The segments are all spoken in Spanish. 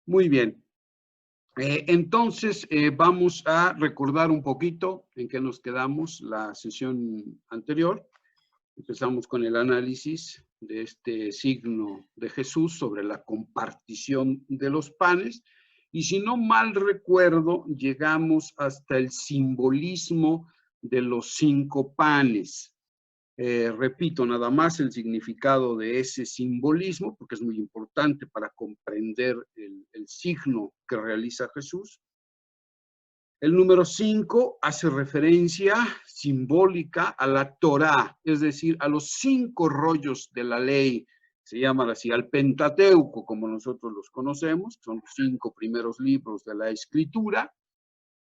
Muy bien. Entonces, vamos a recordar un poquito en qué nos quedamos la sesión anterior. Empezamos con el análisis de este signo de Jesús sobre la compartición de los panes. Y si no mal recuerdo, llegamos hasta el simbolismo de los 5 panes. Repito nada más el significado de ese simbolismo, porque es muy importante para comprender el signo que realiza Jesús. El número 5 hace referencia simbólica a la Torá, es decir, a los 5 rollos de la ley, se llaman así, al Pentateuco, como nosotros los conocemos, son los 5 primeros libros de la Escritura,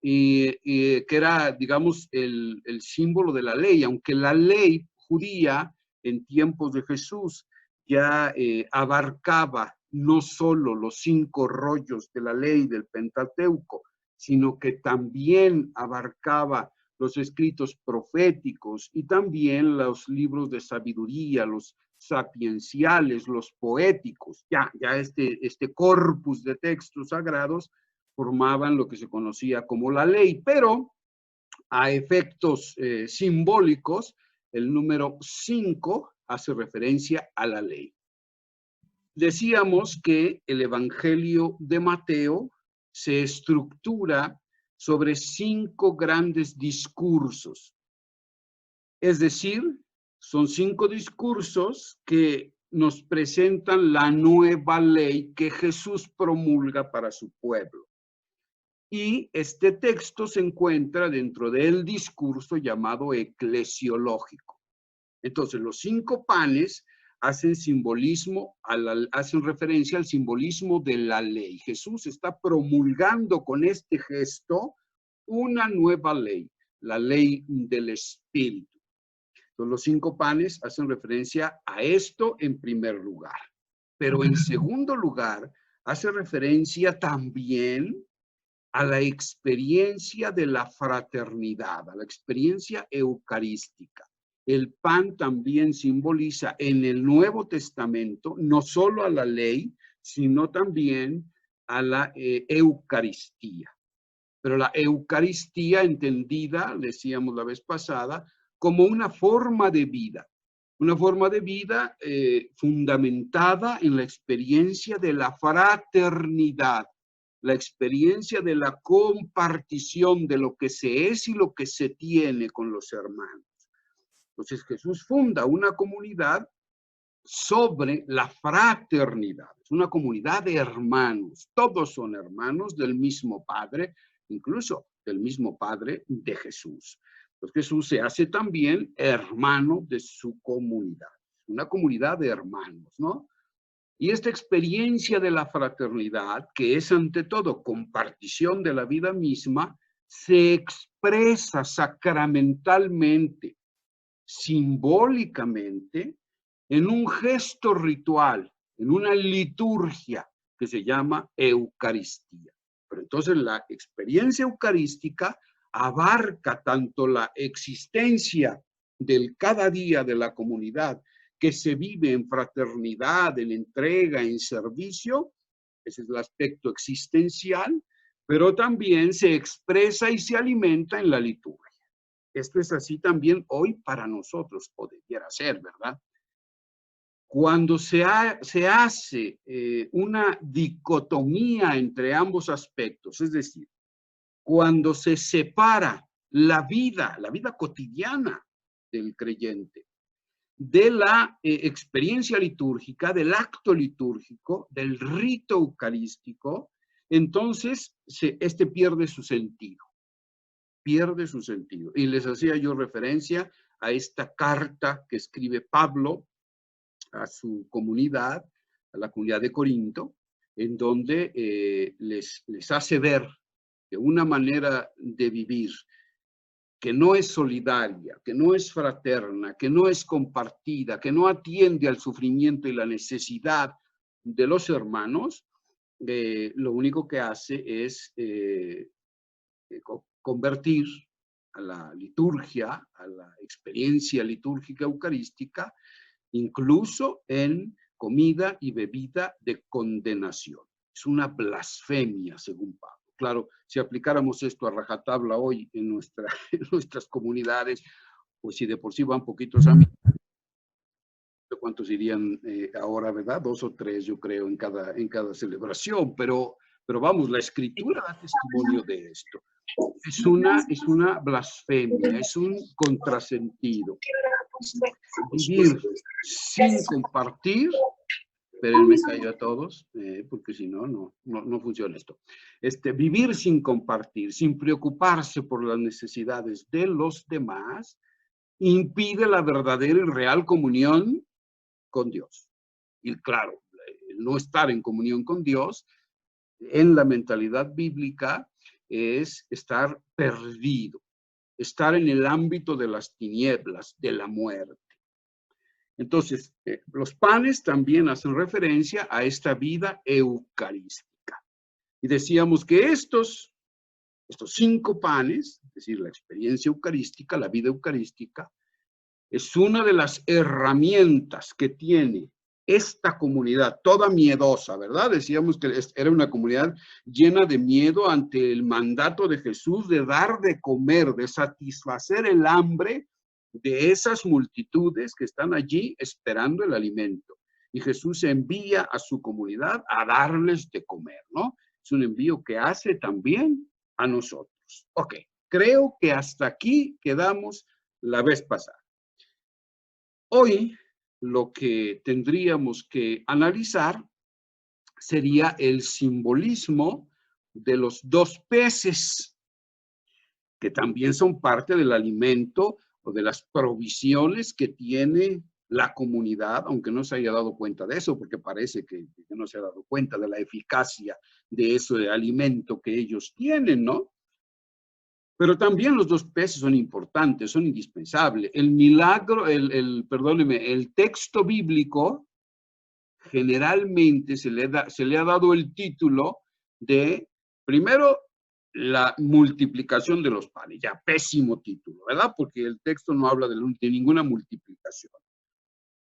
que era, digamos, el símbolo de la ley, aunque la ley judía en tiempos de Jesús ya abarcaba no solo los 5 rollos de la ley del Pentateuco, sino que también abarcaba los escritos proféticos y también los libros de sabiduría, los sapienciales, los poéticos, ya este corpus de textos sagrados formaban lo que se conocía como la ley, pero a efectos simbólicos, el número 5 hace referencia a la ley. Decíamos que el Evangelio de Mateo se estructura sobre 5 grandes discursos. Es decir, son 5 discursos que nos presentan la nueva ley que Jesús promulga para su pueblo. Y este texto se encuentra dentro del discurso llamado eclesiológico. Entonces, los 5 panes hacen simbolismo, hacen referencia al simbolismo de la ley. Jesús está promulgando con este gesto una nueva ley, la ley del Espíritu. Entonces, los 5 panes hacen referencia a esto en primer lugar. Pero en segundo lugar, hace referencia también a la experiencia de la fraternidad, a la experiencia eucarística. El pan también simboliza en el Nuevo Testamento no solo a la ley, sino también a la Eucaristía. Pero la Eucaristía entendida, decíamos la vez pasada, como una forma de vida fundamentada en la experiencia de la fraternidad, la experiencia de la compartición de lo que se es y lo que se tiene con los hermanos. Entonces Jesús funda una comunidad sobre la fraternidad, es una comunidad de hermanos, todos son hermanos del mismo Padre, incluso del mismo Padre de Jesús. Entonces Jesús se hace también hermano de su comunidad, una comunidad de hermanos, ¿no? Y esta experiencia de la fraternidad, que es ante todo compartición de la vida misma, se expresa sacramentalmente, simbólicamente, en un gesto ritual, en una liturgia que se llama Eucaristía. Pero entonces la experiencia eucarística abarca tanto la existencia del cada día de la comunidad, que se vive en fraternidad, en entrega, en servicio, ese es el aspecto existencial, pero también se expresa y se alimenta en la liturgia. Esto es así también hoy para nosotros, o debiera ser, ¿verdad? Cuando se hace una dicotomía entre ambos aspectos, es decir, cuando se separa la vida cotidiana del creyente, de la experiencia litúrgica, del acto litúrgico, del rito eucarístico, entonces este pierde su sentido. Pierde su sentido. Y les hacía yo referencia a esta carta que escribe Pablo a su comunidad, a la comunidad de Corinto, en donde les hace ver que una manera de vivir que no es solidaria, que no es fraterna, que no es compartida, que no atiende al sufrimiento y la necesidad de los hermanos, lo único que hace es convertir a la liturgia, a la experiencia litúrgica eucarística, incluso en comida y bebida de condenación. es una blasfemia, según Pablo. Claro, si aplicáramos esto a rajatabla hoy en nuestras comunidades, pues si de por sí van poquitos amigos, ¿cuántos irían ahora, verdad? 2 o 3, yo creo, en cada celebración, pero vamos, la Escritura da testimonio de esto. Es una blasfemia, es un contrasentido. Vivir sin compartir, espérenme, callo a todos, porque si no funciona esto. Vivir sin compartir, sin preocuparse por las necesidades de los demás, impide la verdadera y real comunión con Dios. Y claro, el no estar en comunión con Dios, en la mentalidad bíblica, es estar perdido, estar en el ámbito de las tinieblas, de la muerte. Entonces, los panes también hacen referencia a esta vida eucarística. Y decíamos que estos 5 panes, es decir, la experiencia eucarística, la vida eucarística, es una de las herramientas que tiene esta comunidad, toda miedosa, ¿verdad? Decíamos que era una comunidad llena de miedo ante el mandato de Jesús de dar de comer, de satisfacer el hambre de esas multitudes que están allí esperando el alimento. Y Jesús envía a su comunidad a darles de comer, ¿no? Es un envío que hace también a nosotros. Ok, creo que hasta aquí quedamos la vez pasada. Hoy lo que tendríamos que analizar sería el simbolismo de los 2 peces, que también son parte del alimento o de las provisiones que tiene la comunidad, aunque no se haya dado cuenta de eso, porque parece que no se ha dado cuenta de la eficacia de ese alimento que ellos tienen, ¿no? Pero también los 2 peces son importantes, son indispensables. El milagro, perdóneme, el texto bíblico generalmente se le ha dado el título de, primero, la multiplicación de los panes. Ya, pésimo título, ¿verdad? Porque el texto no habla de ninguna multiplicación.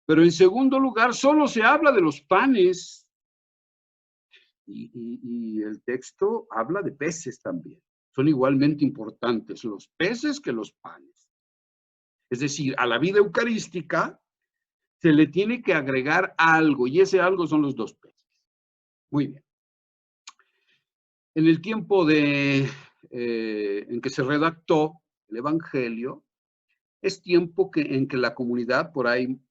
Pero en segundo lugar, solo se habla de los panes. Y el texto habla de peces también. Son igualmente importantes los peces que los panes. Es decir, a la vida eucarística se le tiene que agregar algo, y ese algo son los 2 peces. Muy bien. En el tiempo en que se redactó el Evangelio, es tiempo en que la comunidad, por ahí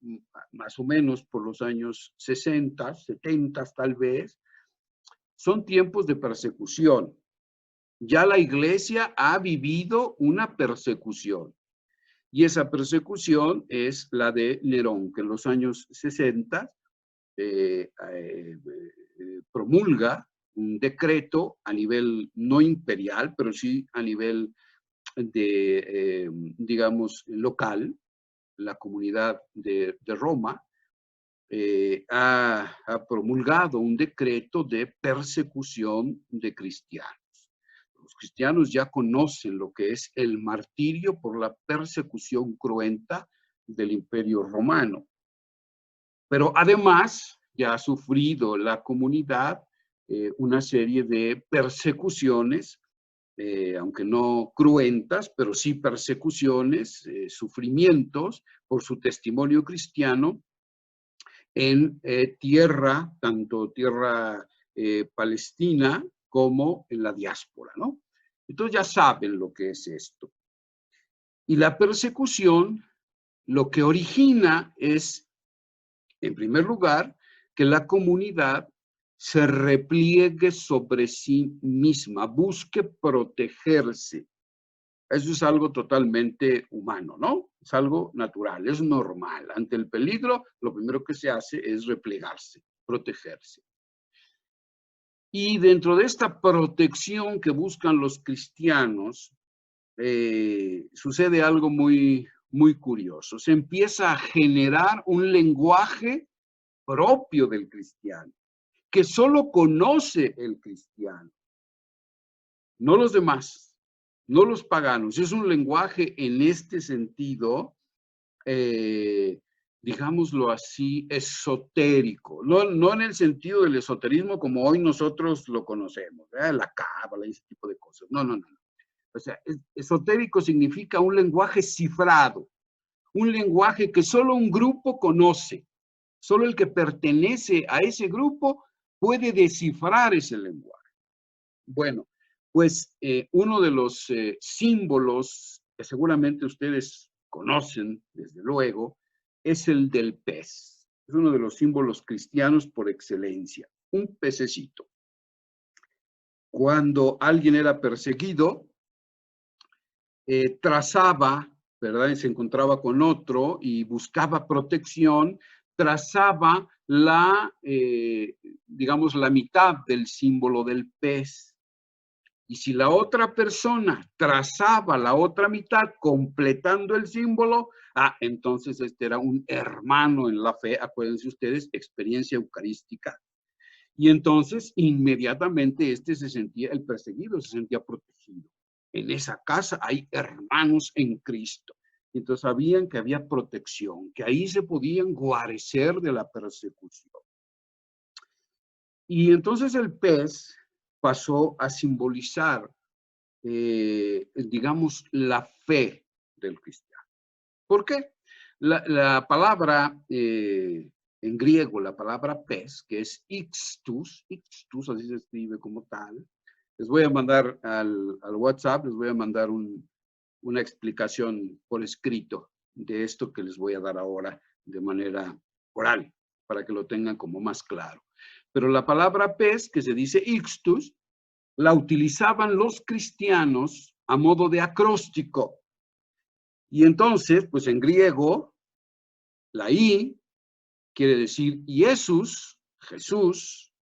más o menos por los años 60, 70 tal vez, son tiempos de persecución. Ya la iglesia ha vivido una persecución. Y esa persecución es la de Nerón, que en los años 60 promulga un decreto a nivel no imperial, pero sí a nivel de, digamos, local. La comunidad de Roma ha promulgado un decreto de persecución de cristianos. Los cristianos ya conocen lo que es el martirio por la persecución cruenta del Imperio Romano. Pero además ya ha sufrido la comunidad una serie de persecuciones, aunque no cruentas, pero sí persecuciones, sufrimientos por su testimonio cristiano en tierra, tanto tierra palestina como en la diáspora, ¿no? Entonces ya saben lo que es esto. Y la persecución lo que origina es, en primer lugar, que la comunidad se repliegue sobre sí misma, busque protegerse. Eso es algo totalmente humano, ¿no? Es algo natural, es normal. Ante el peligro, lo primero que se hace es replegarse, protegerse. Y dentro de esta protección que buscan los cristianos, sucede algo muy, muy curioso. Se empieza a generar un lenguaje propio del cristiano, que solo conoce el cristiano, no los demás, no los paganos. Es un lenguaje en este sentido digámoslo así, esotérico. No en el sentido del esoterismo como hoy nosotros lo conocemos, ¿verdad? La cábala y ese tipo de cosas. No. O sea, esotérico significa un lenguaje cifrado, un lenguaje que solo un grupo conoce. Solo el que pertenece a ese grupo puede descifrar ese lenguaje. Bueno, pues uno de los símbolos que seguramente ustedes conocen, desde luego, es el del pez. Es uno de los símbolos cristianos por excelencia, un pececito. Cuando alguien era perseguido, trazaba, ¿verdad? Y se encontraba con otro y buscaba protección, trazaba digamos, la mitad del símbolo del pez. Y si la otra persona trazaba la otra mitad completando el símbolo, entonces este era un hermano en la fe, acuérdense ustedes, experiencia eucarística. Y entonces inmediatamente el perseguido se sentía protegido. En esa casa hay hermanos en Cristo. Entonces sabían que había protección, que ahí se podían guarecer de la persecución. Y entonces el pez pasó a simbolizar, digamos, la fe del cristiano. ¿Por qué? La palabra en griego, la palabra pez, que es ixtus, así se escribe como tal. Les voy a mandar al WhatsApp, les voy a mandar una explicación por escrito de esto que les voy a dar ahora de manera oral, para que lo tengan como más claro. Pero la palabra pez, que se dice ixtus, la utilizaban los cristianos a modo de acróstico. Y entonces, pues en griego, la I quiere decir Jesús, Jesús.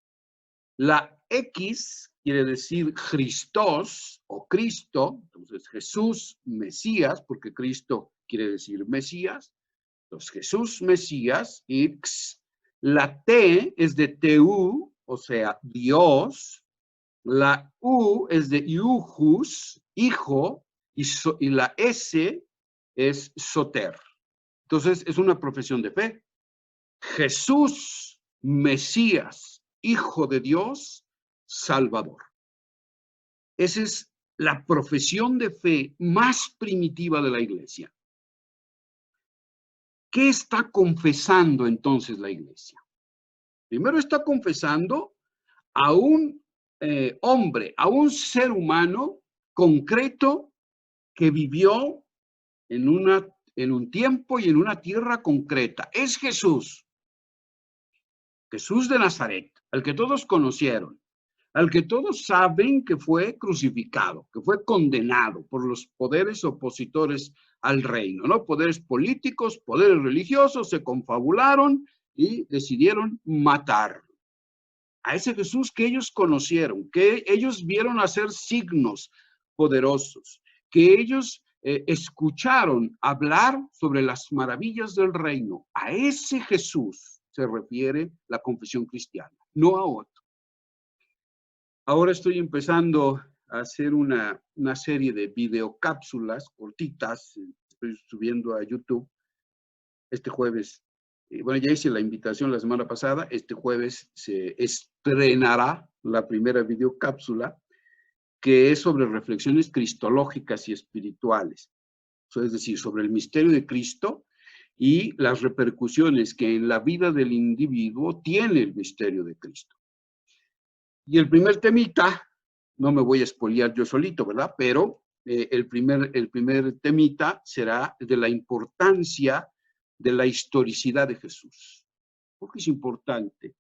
La X quiere decir Christos o Cristo. Entonces Jesús, Mesías, porque Cristo quiere decir Mesías. Entonces Jesús, Mesías, X. La T es de Teu, o sea, Dios. La U es de Iujus, hijo. Y la S es Soter. Entonces es una profesión de fe. Jesús, Mesías, Hijo de Dios, Salvador. Esa es la profesión de fe más primitiva de la iglesia. ¿Qué está confesando entonces la iglesia? Primero está confesando a un hombre, a un ser humano concreto que vivió en un tiempo y en una tierra concreta. Es Jesús. Jesús de Nazaret, al que todos conocieron, al que todos saben que fue crucificado, que fue condenado por los poderes opositores al reino, ¿no? Poderes políticos, poderes religiosos, se confabularon y decidieron matarlo. A ese Jesús que ellos conocieron, que ellos vieron hacer signos poderosos, que ellos escucharon hablar sobre las maravillas del reino. A ese Jesús se refiere la confesión cristiana, no a otro. Ahora estoy empezando a hacer una serie de videocápsulas cortitas, estoy subiendo a YouTube este jueves. Bueno, ya hice la invitación la semana pasada, este jueves se estrenará la primera videocápsula que es sobre reflexiones cristológicas y espirituales, es decir, sobre el misterio de Cristo y las repercusiones que en la vida del individuo tiene el misterio de Cristo. Y el primer temita, no me voy a espolear yo solito, ¿verdad? Pero el primer temita será de la importancia de la historicidad de Jesús. Porque es importante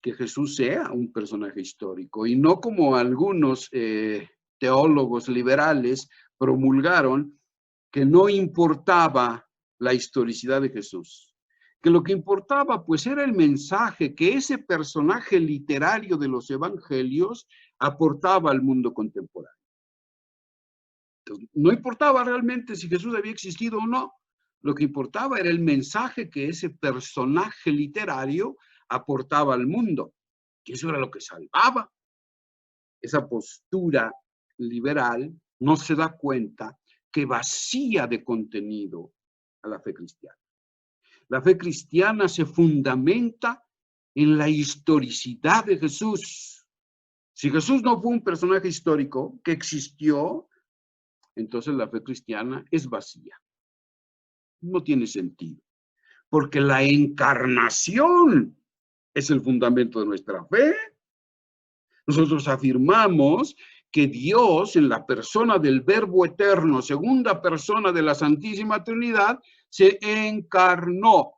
que Jesús sea un personaje histórico y no como algunos teólogos liberales promulgaron que no importaba la historicidad de Jesús, que lo que importaba pues era el mensaje que ese personaje literario de los evangelios aportaba al mundo contemporáneo. Entonces, no importaba realmente si Jesús había existido o no, lo que importaba era el mensaje que ese personaje literario aportaba al mundo, que eso era lo que salvaba. Esa postura liberal no se da cuenta que vacía de contenido a la fe cristiana. La fe cristiana se fundamenta en la historicidad de Jesús. Si Jesús no fue un personaje histórico que existió, entonces la fe cristiana es vacía. No tiene sentido. Porque la encarnación es el fundamento de nuestra fe. Nosotros afirmamos que Dios, en la persona del Verbo eterno, segunda persona de la Santísima Trinidad, se encarnó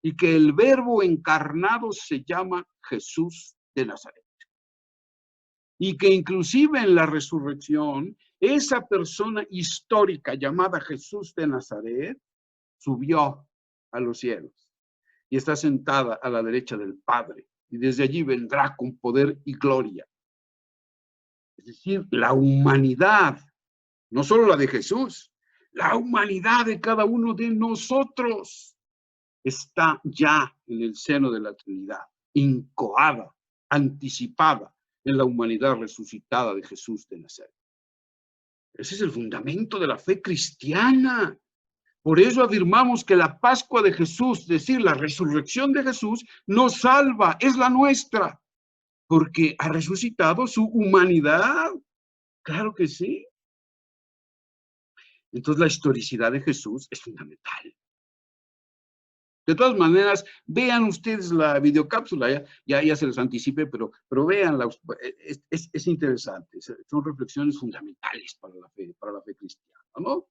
y que el Verbo encarnado se llama Jesús de Nazaret. Y que inclusive en la resurrección, esa persona histórica llamada Jesús de Nazaret subió a los cielos y está sentada a la derecha del Padre, y desde allí vendrá con poder y gloria. Es decir, la humanidad, no solo la de Jesús, la humanidad de cada uno de nosotros está ya en el seno de la Trinidad, incoada, anticipada en la humanidad resucitada de Jesús de Nazaret. Ese es el fundamento de la fe cristiana. Por eso afirmamos que la Pascua de Jesús, es decir, la resurrección de Jesús, nos salva, es la nuestra, porque ha resucitado su humanidad. Claro que sí. Entonces la historicidad de Jesús es fundamental. De todas maneras, vean ustedes la videocápsula, ya se los anticipé, pero véanla, es interesante, son reflexiones fundamentales para la fe cristiana, ¿no?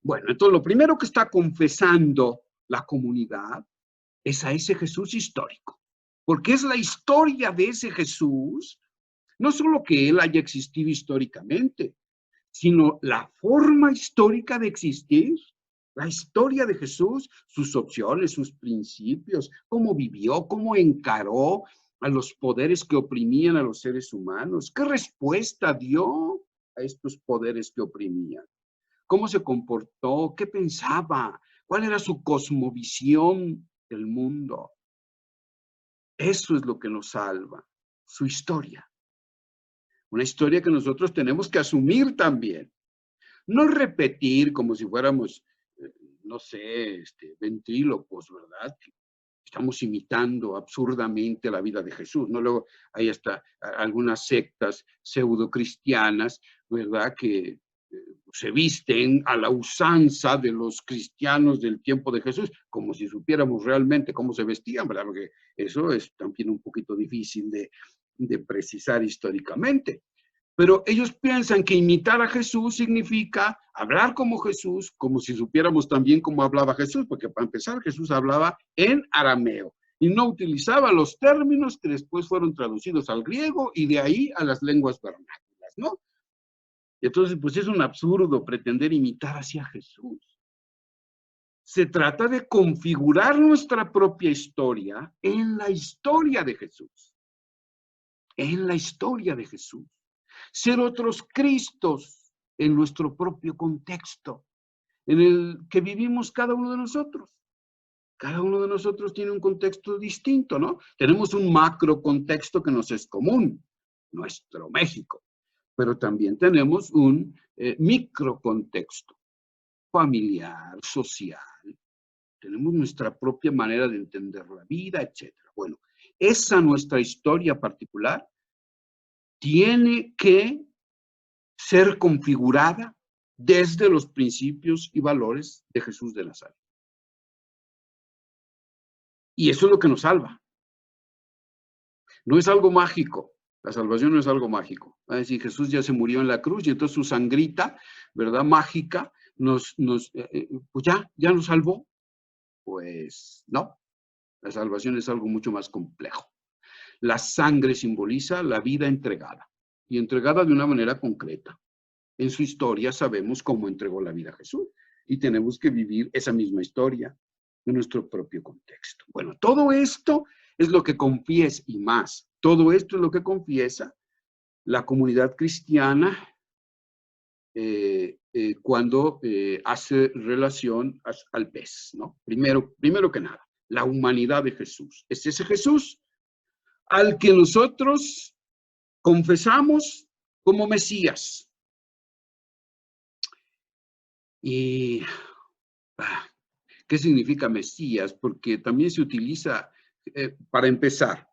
Bueno, entonces lo primero que está confesando la comunidad es a ese Jesús histórico, porque es la historia de ese Jesús, no solo que él haya existido históricamente, sino la forma histórica de existir, la historia de Jesús, sus opciones, sus principios, cómo vivió, cómo encaró a los poderes que oprimían a los seres humanos, qué respuesta dio a estos poderes que oprimían. ¿Cómo se comportó? ¿Qué pensaba? ¿Cuál era su cosmovisión del mundo? Eso es lo que nos salva, su historia. Una historia que nosotros tenemos que asumir también. No repetir como si fuéramos, no sé, ventrílocos, ¿verdad? Estamos imitando absurdamente la vida de Jesús, ¿no? Luego hay hasta algunas sectas pseudocristianas, ¿verdad? Que se visten a la usanza de los cristianos del tiempo de Jesús, como si supiéramos realmente cómo se vestían, ¿verdad? Porque eso es también un poquito difícil de precisar históricamente. Pero ellos piensan que imitar a Jesús significa hablar como Jesús, como si supiéramos también cómo hablaba Jesús, porque para empezar Jesús hablaba en arameo y no utilizaba los términos que después fueron traducidos al griego y de ahí a las lenguas vernáculas, ¿no? Entonces, pues es un absurdo pretender imitar así a Jesús. Se trata de configurar nuestra propia historia en la historia de Jesús. En la historia de Jesús. Ser otros Cristos en nuestro propio contexto, en el que vivimos cada uno de nosotros. Cada uno de nosotros tiene un contexto distinto, ¿no? Tenemos un macro contexto que nos es común, nuestro México. Pero también tenemos un microcontexto familiar, social. Tenemos nuestra propia manera de entender la vida, etc. Bueno, esa nuestra historia particular tiene que ser configurada desde los principios y valores de Jesús de Nazaret. Y eso es lo que nos salva. No es algo mágico. La salvación no es algo mágico. Va a decir, Jesús ya se murió en la cruz y entonces su sangrita, ¿verdad? Mágica, pues ya nos salvó. Pues no, la salvación es algo mucho más complejo. La sangre simboliza la vida entregada y entregada de una manera concreta. En su historia sabemos cómo entregó la vida a Jesús y tenemos que vivir esa misma historia en nuestro propio contexto. Bueno, todo esto es lo que confiesa y más. Todo esto es lo que confiesa la comunidad cristiana cuando hace relación al pez, ¿no? Primero que nada, la humanidad de Jesús. Es ese Jesús al que nosotros confesamos como Mesías. Y ¿Qué significa Mesías? Porque también se utiliza, para empezar,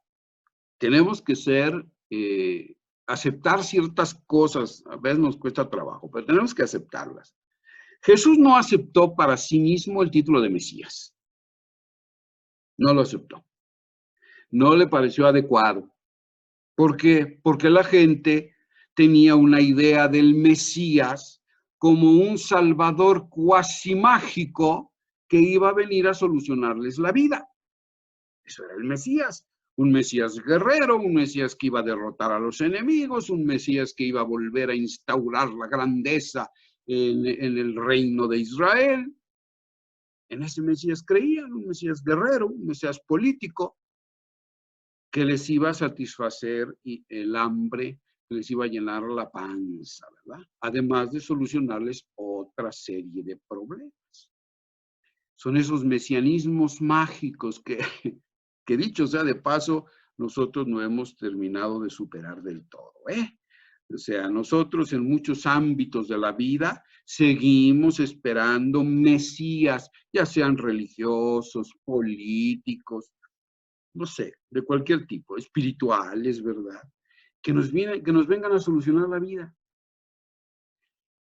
tenemos que aceptar ciertas cosas, a veces nos cuesta trabajo, pero tenemos que aceptarlas. Jesús no aceptó para sí mismo el título de Mesías. No lo aceptó. No le pareció adecuado. ¿Por qué? Porque la gente tenía una idea del Mesías como un salvador cuasi mágico que iba a venir a solucionarles la vida. Eso era el Mesías. Un Mesías guerrero, un Mesías que iba a derrotar a los enemigos, un Mesías que iba a volver a instaurar la grandeza en el reino de Israel. En ese Mesías creían, un Mesías guerrero, un Mesías político, que les iba a satisfacer el hambre, que les iba a llenar la panza, ¿verdad? Además de solucionarles otra serie de problemas. Son esos mesianismos mágicos que dicho sea de paso, nosotros no hemos terminado de superar del todo, ¿eh? O sea, nosotros en muchos ámbitos de la vida seguimos esperando mesías, ya sean religiosos, políticos, no sé, de cualquier tipo, espirituales, ¿verdad? Que nos vengan a solucionar la vida.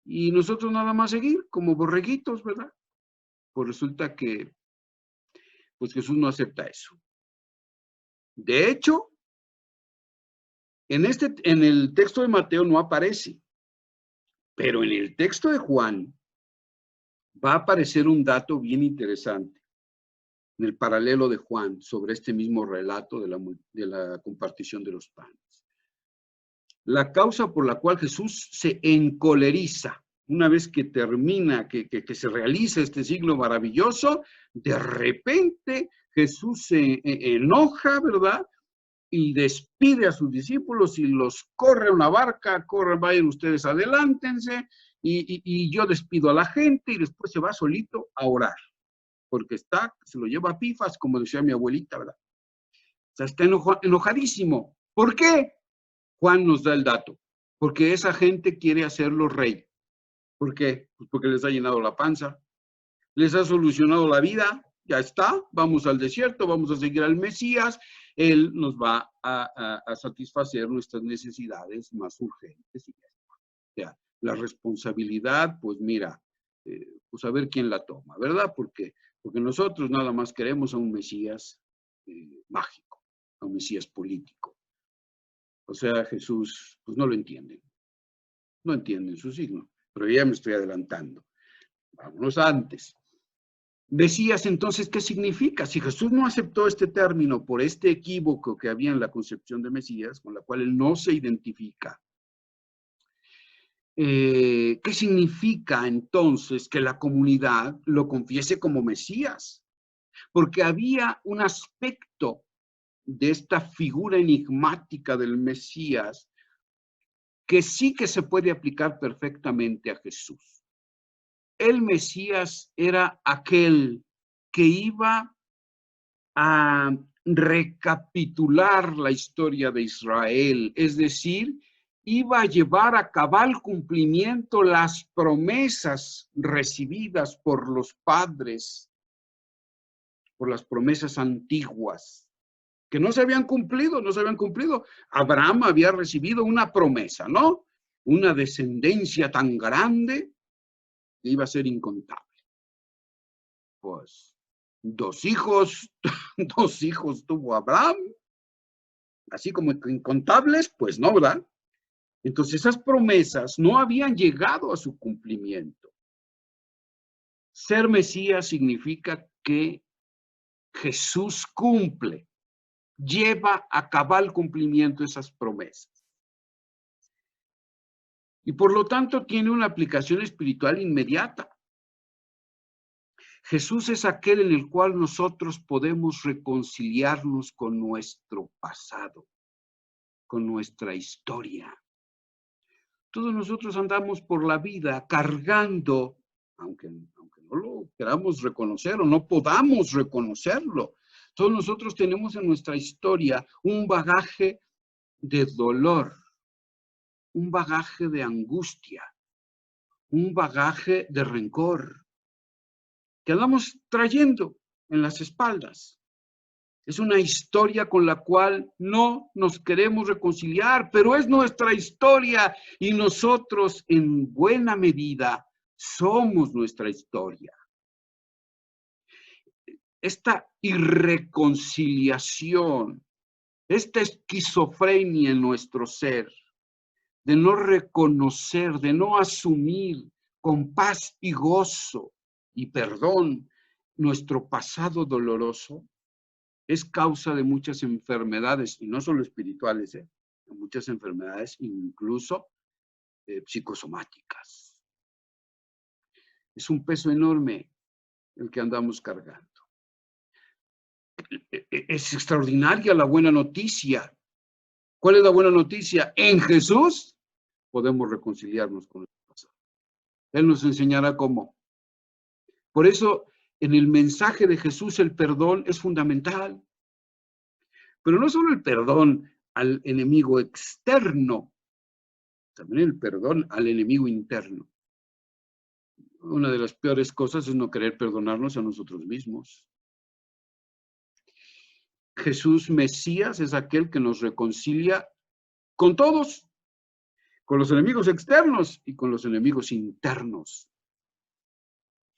Y nosotros nada más seguir como borreguitos, ¿verdad? Pues resulta que pues Jesús no acepta eso. De hecho, en el texto de Mateo no aparece, pero en el texto de Juan va a aparecer un dato bien interesante en el paralelo de Juan sobre este mismo relato de la compartición de los panes. La causa por la cual Jesús se encoleriza, una vez que termina, que se realiza este siglo maravilloso, de repente Jesús se enoja, ¿verdad? Y despide a sus discípulos y los corre a una barca, corren, vayan ustedes, adelántense, y yo despido a la gente y después se va solito a orar, porque se lo lleva a pifas, como decía mi abuelita, ¿verdad? O sea, está enojadísimo. ¿Por qué? Juan nos da el dato, porque esa gente quiere hacerlo rey. ¿Por qué? Pues porque les ha llenado la panza, les ha solucionado la vida, ya está, vamos al desierto, vamos a seguir al Mesías, Él nos va a satisfacer nuestras necesidades más urgentes. O sea, la responsabilidad, pues mira, pues a ver quién la toma, ¿verdad? Porque nosotros nada más queremos a un Mesías mágico, a un Mesías político. O sea, Jesús, pues no lo entienden. No entienden su signo, pero ya me estoy adelantando. Vámonos antes. Mesías, entonces, ¿qué significa? Si Jesús no aceptó este término por este equívoco que había en la concepción de Mesías, con la cual él no se identifica, ¿qué significa entonces que la comunidad lo confiese como Mesías? Porque había un aspecto de esta figura enigmática del Mesías que sí que se puede aplicar perfectamente a Jesús. El Mesías era aquel que iba a recapitular la historia de Israel, es decir, iba a llevar a cabal cumplimiento las promesas recibidas por los padres, por las promesas antiguas, que no se habían cumplido, no se habían cumplido. Abraham había recibido una promesa, ¿no? Una descendencia tan grande que iba a ser incontable. Pues 2 hijos, 2 hijos tuvo Abraham, así como incontables, pues no, ¿verdad? Entonces esas promesas no habían llegado a su cumplimiento. Ser Mesías significa que Jesús cumple, lleva a cabal cumplimiento esas promesas. Y por lo tanto tiene una aplicación espiritual inmediata. Jesús es aquel en el cual nosotros podemos reconciliarnos con nuestro pasado, con nuestra historia. Todos nosotros andamos por la vida cargando, aunque no lo queramos reconocer o no podamos reconocerlo, todos nosotros tenemos en nuestra historia un bagaje de dolor, un bagaje de angustia, un bagaje de rencor, que andamos trayendo en las espaldas. Es una historia con la cual no nos queremos reconciliar, pero es nuestra historia y nosotros en buena medida somos nuestra historia. Esta irreconciliación, esta esquizofrenia en nuestro ser, de no reconocer, de no asumir con paz y gozo y perdón nuestro pasado doloroso, es causa de muchas enfermedades, y no solo espirituales, de muchas enfermedades, incluso psicosomáticas. Es un peso enorme el que andamos cargando. Es extraordinaria la buena noticia. ¿Cuál es la buena noticia? En Jesús podemos reconciliarnos con el pasado. Él nos enseñará cómo. Por eso, en el mensaje de Jesús, el perdón es fundamental. Pero no solo el perdón al enemigo externo, también el perdón al enemigo interno. Una de las peores cosas es no querer perdonarnos a nosotros mismos. Jesús Mesías es aquel que nos reconcilia con todos, con los enemigos externos y con los enemigos internos.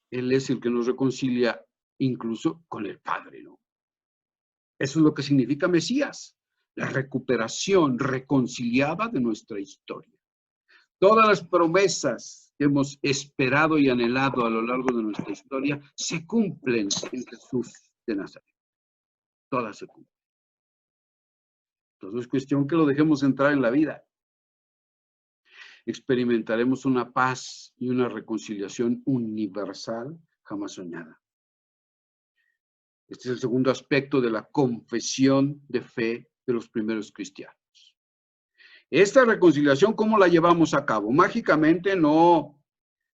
Él es el que nos reconcilia incluso con el Padre, ¿no? Eso es lo que significa Mesías, la recuperación reconciliada de nuestra historia. Todas las promesas que hemos esperado y anhelado a lo largo de nuestra historia se cumplen en Jesús de Nazaret. Todas se cumplen. Entonces es cuestión que lo dejemos entrar en la vida. Experimentaremos una paz y una reconciliación universal jamás soñada. Este es el segundo aspecto de la confesión de fe de los primeros cristianos. Esta reconciliación, ¿cómo la llevamos a cabo? Mágicamente, no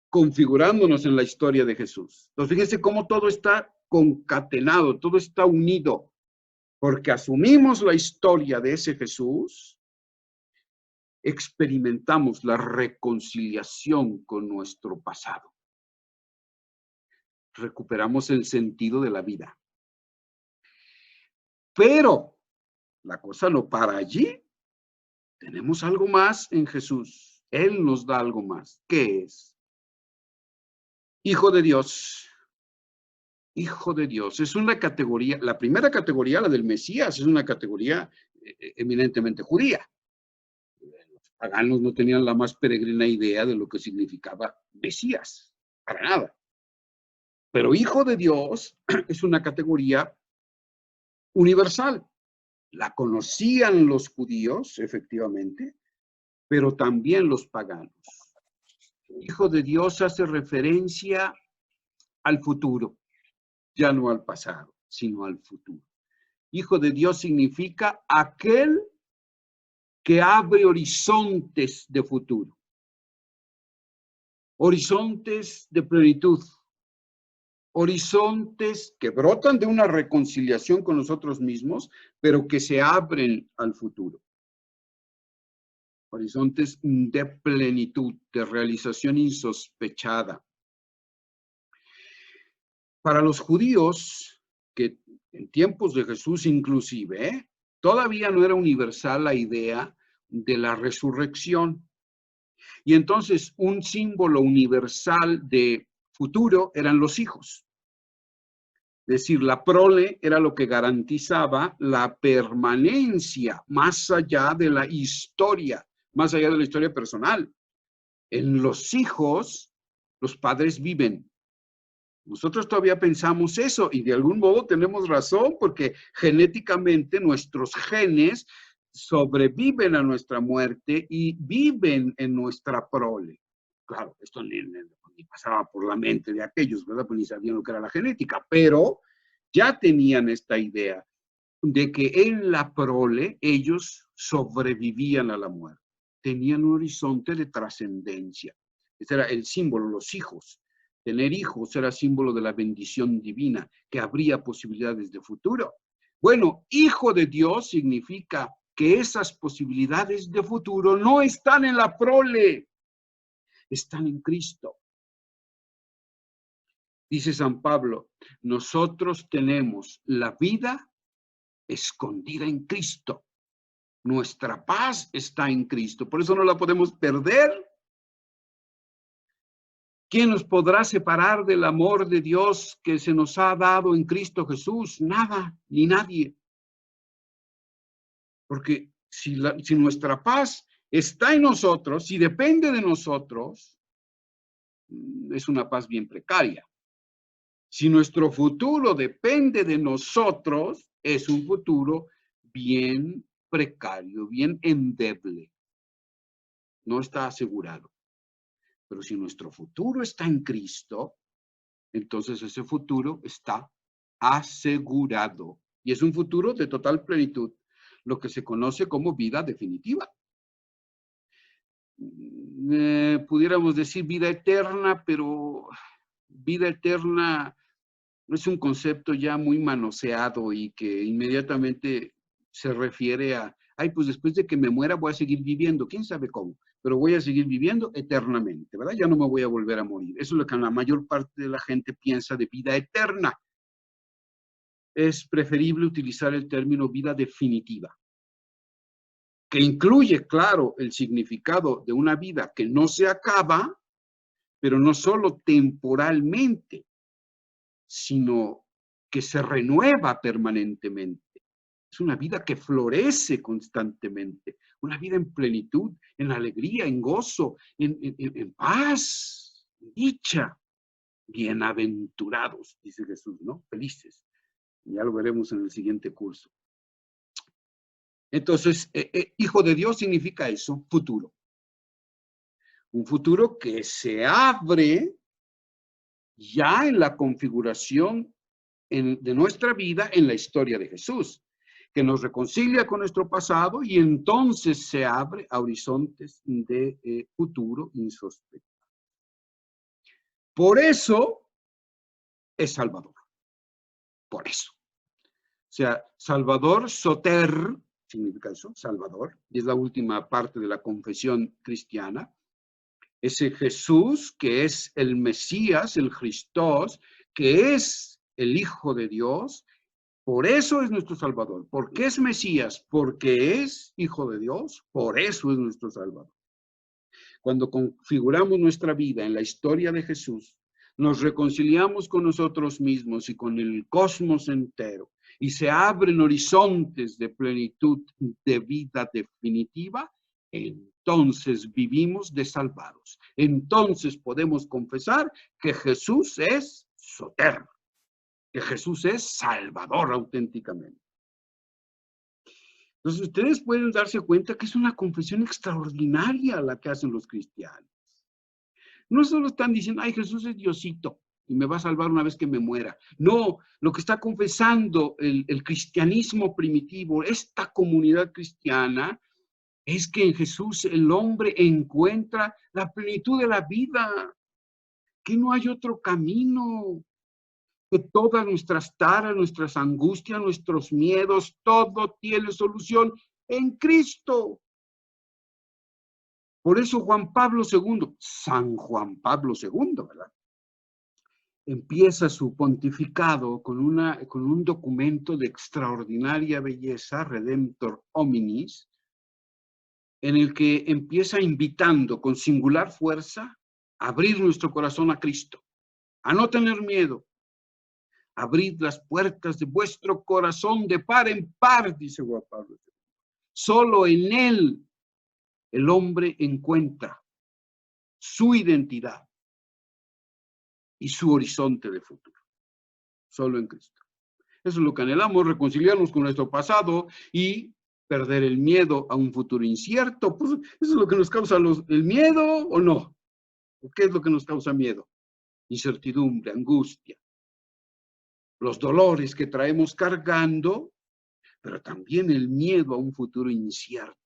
configurándonos en la historia de Jesús. Entonces, fíjense cómo todo está concatenado, todo está unido, porque asumimos la historia de ese Jesús, experimentamos la reconciliación con nuestro pasado. Recuperamos el sentido de la vida. Pero la cosa no para allí. Tenemos algo más en Jesús. Él nos da algo más. ¿Qué es? Hijo de Dios. Hijo de Dios. Es una categoría, la primera categoría, la del Mesías, es una categoría eminentemente judía. Los paganos no tenían la más peregrina idea de lo que significaba Mesías. Para nada. Pero Hijo de Dios es una categoría universal. La conocían los judíos, efectivamente, pero también los paganos. Hijo de Dios hace referencia al futuro, ya no al pasado, sino al futuro. Hijo de Dios significa aquel que abre horizontes de futuro, horizontes de plenitud, horizontes que brotan de una reconciliación con nosotros mismos, pero que se abren al futuro. Horizontes de plenitud, de realización insospechada. Para los judíos, que en tiempos de Jesús inclusive, todavía no era universal la idea de la resurrección. Y entonces un símbolo universal de futuro eran los hijos. Es decir, la prole era lo que garantizaba la permanencia más allá de la historia, más allá de la historia personal. En los hijos, los padres viven. Nosotros todavía pensamos eso y de algún modo tenemos razón porque genéticamente nuestros genes sobreviven a nuestra muerte y viven en nuestra prole. Claro, esto ni pasaba por la mente de aquellos, ¿verdad? Pues ni sabían lo que era la genética, pero ya tenían esta idea de que en la prole ellos sobrevivían a la muerte. Tenían un horizonte de trascendencia. Ese era el símbolo, los hijos. Tener hijos era símbolo de la bendición divina, que habría posibilidades de futuro. Bueno, hijo de Dios significa que esas posibilidades de futuro no están en la prole, están en Cristo. Dice San Pablo, nosotros tenemos la vida escondida en Cristo. Nuestra paz está en Cristo. Por eso no la podemos perder. ¿Quién nos podrá separar del amor de Dios que se nos ha dado en Cristo Jesús? Nada, ni nadie. Porque si nuestra paz está en nosotros, si depende de nosotros, es una paz bien precaria. Si nuestro futuro depende de nosotros, es un futuro bien precario, bien endeble. No está asegurado. Pero si nuestro futuro está en Cristo, entonces ese futuro está asegurado. Y es un futuro de total plenitud, lo que se conoce como vida definitiva. Pudiéramos decir vida eterna, pero vida eterna es un concepto ya muy manoseado y que inmediatamente se refiere a, ay, pues después de que me muera voy a seguir viviendo, quién sabe cómo, pero voy a seguir viviendo eternamente, ¿verdad? Ya no me voy a volver a morir. Eso es lo que la mayor parte de la gente piensa de vida eterna. Es preferible utilizar el término vida definitiva, que incluye, claro, el significado de una vida que no se acaba, pero no solo temporalmente, sino que se renueva permanentemente. Es una vida que florece constantemente, una vida en plenitud, en alegría, en gozo, en paz, en dicha. Bienaventurados, dice Jesús, ¿no? Felices. Ya lo veremos en el siguiente curso. Entonces, hijo de Dios significa eso, futuro. Un futuro que se abre ya en la configuración de nuestra vida en la historia de Jesús, que nos reconcilia con nuestro pasado y entonces se abre a horizontes de futuro insospechados. Por eso es Salvador. Por eso. O sea, Salvador, soter, significa eso, Salvador, y es la última parte de la confesión cristiana. Ese Jesús que es el Mesías, el Christos, que es el Hijo de Dios, por eso es nuestro Salvador. ¿Por qué es Mesías? Porque es Hijo de Dios, por eso es nuestro Salvador. Cuando configuramos nuestra vida en la historia de Jesús, nos reconciliamos con nosotros mismos y con el cosmos entero, y se abren horizontes de plenitud de vida definitiva, entonces vivimos de salvados. Entonces podemos confesar que Jesús es soter, que Jesús es Salvador auténticamente. Entonces ustedes pueden darse cuenta que es una confesión extraordinaria la que hacen los cristianos. No solo están diciendo, ay, Jesús es Diosito y me va a salvar una vez que me muera. No, lo que está confesando el cristianismo primitivo, esta comunidad cristiana, es que en Jesús el hombre encuentra la plenitud de la vida, que no hay otro camino, que todas nuestras taras, nuestras angustias, nuestros miedos, todo tiene solución en Cristo. Por eso Juan Pablo II, San Juan Pablo II, ¿verdad? Empieza su pontificado con un documento de extraordinaria belleza, Redemptor Hominis, en el que empieza invitando con singular fuerza a abrir nuestro corazón a Cristo, a no tener miedo. Abrid las puertas de vuestro corazón de par en par, dice Juan Pablo. Solo en Él el hombre encuentra su identidad y su horizonte de futuro. Solo en Cristo. Eso es lo que anhelamos, reconciliarnos con nuestro pasado y perder el miedo a un futuro incierto. Pues eso es lo que nos causa el miedo, ¿o no? ¿O qué es lo que nos causa miedo? Incertidumbre, angustia. Los dolores que traemos cargando, pero también el miedo a un futuro incierto.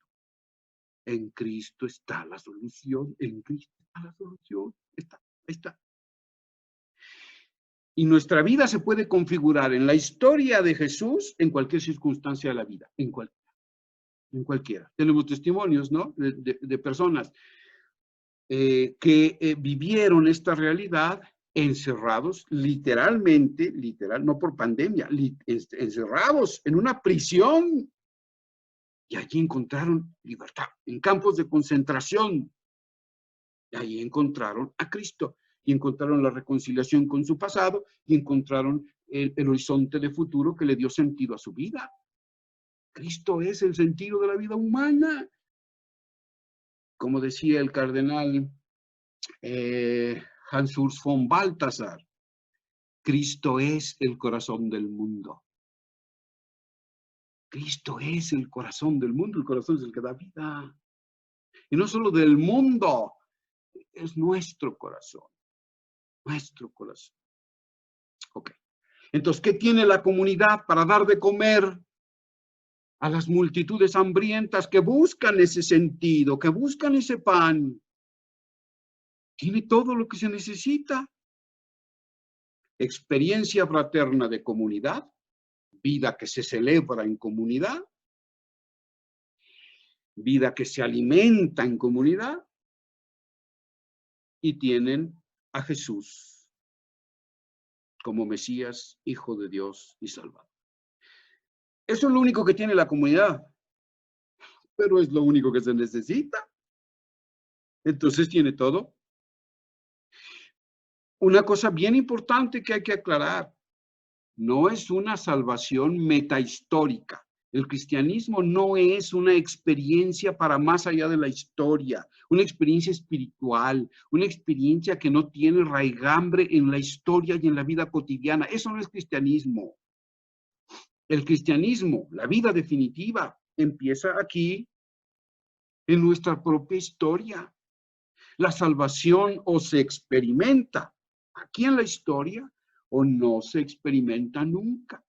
En Cristo está la solución, en Cristo está la solución, ahí está. Y nuestra vida se puede configurar en la historia de Jesús en cualquier circunstancia de la vida, en cualquiera. Tenemos testimonios, ¿no? De personas que vivieron esta realidad encerrados, literalmente, no por pandemia, encerrados en una prisión. Y allí encontraron libertad, en campos de concentración. Y allí encontraron a Cristo, y encontraron la reconciliación con su pasado, y encontraron el horizonte de futuro que le dio sentido a su vida. Cristo es el sentido de la vida humana. Como decía el cardenal Hans Urs von Balthasar, Cristo es el corazón del mundo. Cristo es el corazón del mundo, el corazón es el que da vida. Y no solo del mundo, es nuestro corazón. Nuestro corazón. Ok. Entonces, ¿qué tiene la comunidad para dar de comer a las multitudes hambrientas que buscan ese sentido, que buscan ese pan? Tiene todo lo que se necesita. Experiencia fraterna de comunidad, vida que se celebra en comunidad, vida que se alimenta en comunidad, y tienen a Jesús como Mesías, Hijo de Dios y Salvador. Eso es lo único que tiene la comunidad, pero es lo único que se necesita. Entonces tiene todo. Una cosa bien importante que hay que aclarar, no es una salvación metahistórica. El cristianismo no es una experiencia para más allá de la historia, una experiencia espiritual, una experiencia que no tiene raigambre en la historia y en la vida cotidiana. Eso no es cristianismo. El cristianismo, la vida definitiva, empieza aquí, en nuestra propia historia. La salvación o se experimenta aquí en la historia o no se experimenta nunca.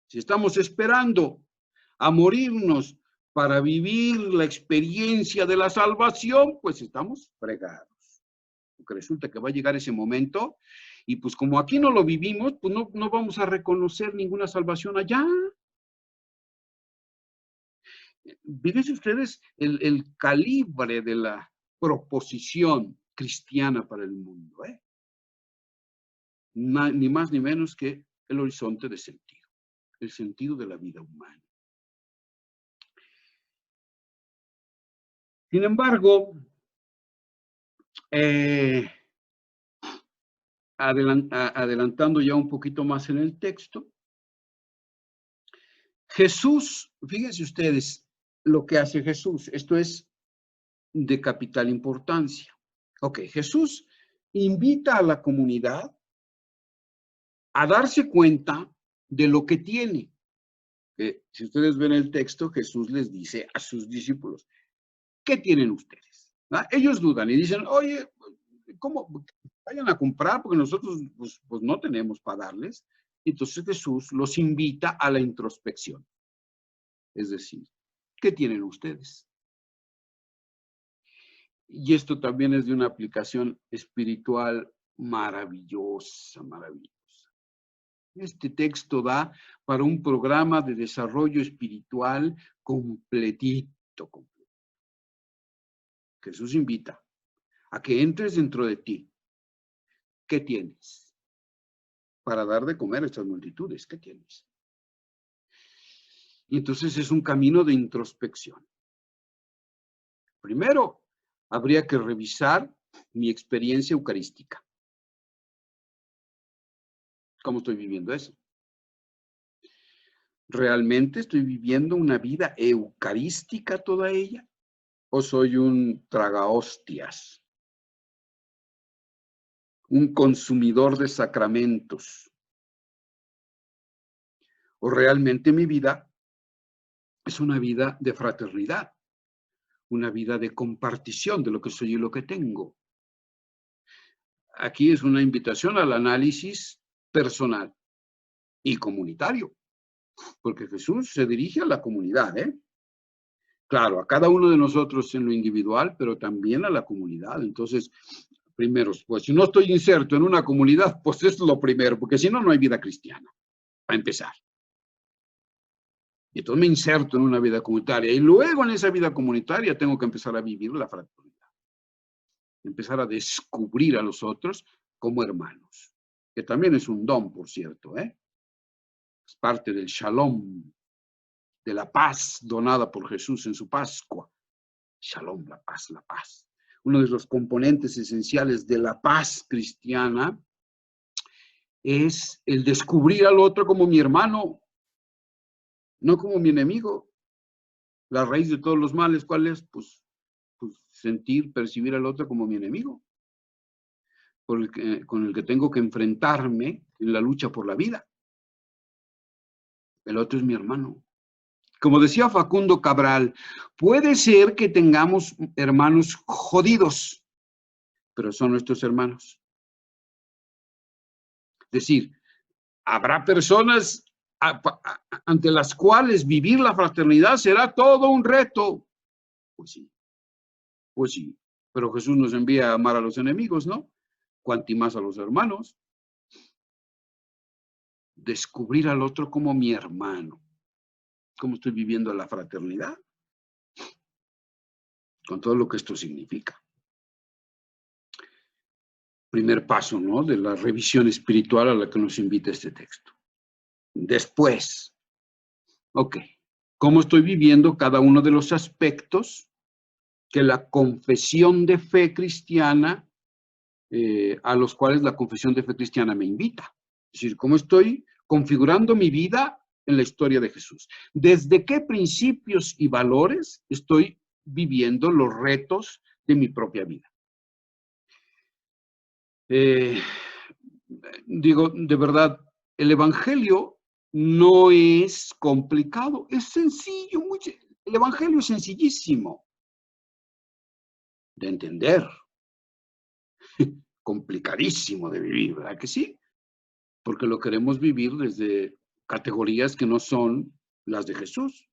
Si estamos esperando a morirnos para vivir la experiencia de la salvación, pues estamos fregados. Porque resulta que va a llegar ese momento y pues como aquí no lo vivimos, pues no vamos a reconocer ninguna salvación allá. Fíjense ustedes el calibre de la proposición cristiana para el mundo, ¿eh? Ni más ni menos que el horizonte de sentido, el sentido de la vida humana. Sin embargo, adelantando ya un poquito más en el texto, Jesús, fíjense ustedes lo que hace Jesús, esto es de capital importancia. Ok, Jesús invita a la comunidad a darse cuenta de lo que tiene. Si ustedes ven el texto, Jesús les dice a sus discípulos, ¿qué tienen ustedes? ¿Ah? Ellos dudan y dicen, oye, ¿cómo? Vayan a comprar porque nosotros pues no tenemos para darles. Entonces Jesús los invita a la introspección. Es decir, ¿qué tienen ustedes? Y esto también es de una aplicación espiritual maravillosa, maravillosa. Este texto da para un programa de desarrollo espiritual completito, completo. Jesús invita a que entres dentro de ti. ¿Qué tienes? Para dar de comer a estas multitudes, ¿qué tienes? Y entonces es un camino de introspección. Primero, habría que revisar mi experiencia eucarística. ¿Cómo estoy viviendo eso? ¿Realmente estoy viviendo una vida eucarística toda ella? ¿O soy un tragahostias? ¿Un consumidor de sacramentos? ¿O realmente mi vida es una vida de fraternidad? Una vida de compartición de lo que soy y lo que tengo. Aquí es una invitación al análisis personal y comunitario, porque Jesús se dirige a la comunidad, ¿eh? Claro, a cada uno de nosotros en lo individual, pero también a la comunidad. Entonces, primero, pues si no estoy inserto en una comunidad, pues es lo primero, porque si no, no hay vida cristiana, para empezar. Y entonces me inserto en una vida comunitaria y luego en esa vida comunitaria tengo que empezar a vivir la fraternidad. Empezar a descubrir a los otros como hermanos, que también es un don, por cierto, ¿eh? Es parte del shalom, de la paz donada por Jesús en su Pascua. Shalom, la paz, la paz. Uno de los componentes esenciales de la paz cristiana es el descubrir al otro como mi hermano, no como mi enemigo. La raíz de todos los males, ¿cuál es? Pues sentir, percibir al otro como mi enemigo, con el que tengo que enfrentarme en la lucha por la vida. El otro es mi hermano. Como decía Facundo Cabral, puede ser que tengamos hermanos jodidos, pero son nuestros hermanos. Es decir, habrá personas ante las cuales vivir la fraternidad será todo un reto. Pues sí, pero Jesús nos envía a amar a los enemigos, ¿no? Cuanti más a los hermanos. Descubrir al otro como mi hermano. ¿Cómo estoy viviendo la fraternidad? Con todo lo que esto significa. Primer paso, ¿no? De la revisión espiritual a la que nos invita este texto. Después, ok, ¿cómo estoy viviendo cada uno de los aspectos que la confesión de fe cristiana, a los cuales la confesión de fe cristiana me invita? Es decir, ¿cómo estoy configurando mi vida en la historia de Jesús? ¿Desde qué principios y valores estoy viviendo los retos de mi propia vida? Digo, de verdad, el Evangelio no es complicado, es sencillo, el Evangelio es sencillísimo de entender, complicadísimo de vivir, ¿verdad que sí? Porque lo queremos vivir desde categorías que no son las de Jesús.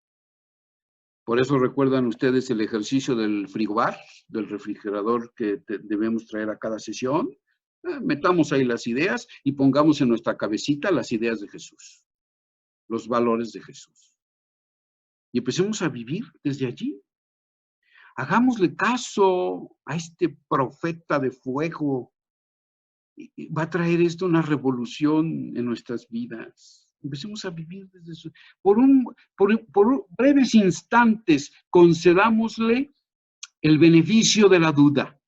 Por eso recuerdan ustedes el ejercicio del frigobar, del refrigerador que debemos traer a cada sesión. Metamos ahí las ideas y pongamos en nuestra cabecita las ideas de Jesús, los valores de Jesús. Y empecemos a vivir desde allí. Hagámosle caso a este profeta de fuego. Va a traer esto una revolución en nuestras vidas. Empecemos a vivir desde eso. Por breves instantes, concedámosle el beneficio de la duda,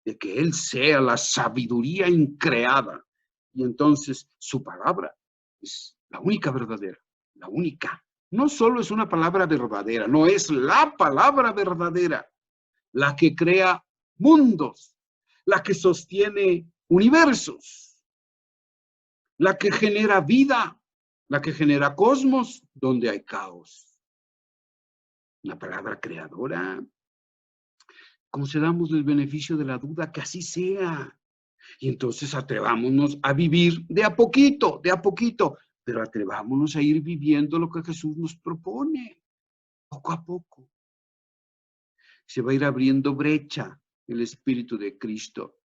de que Él sea la sabiduría increada. Y entonces su palabra es la única verdadera, la única. No solo es una palabra verdadera, no es la palabra verdadera, la que crea mundos, la que sostiene universos, la que genera vida, la que genera cosmos donde hay caos. La palabra creadora. Concedamos el beneficio de la duda, que así sea. Y entonces atrevámonos a vivir de a poquito, pero atrevámonos a ir viviendo lo que Jesús nos propone, poco a poco. Se va a ir abriendo brecha el Espíritu de Cristo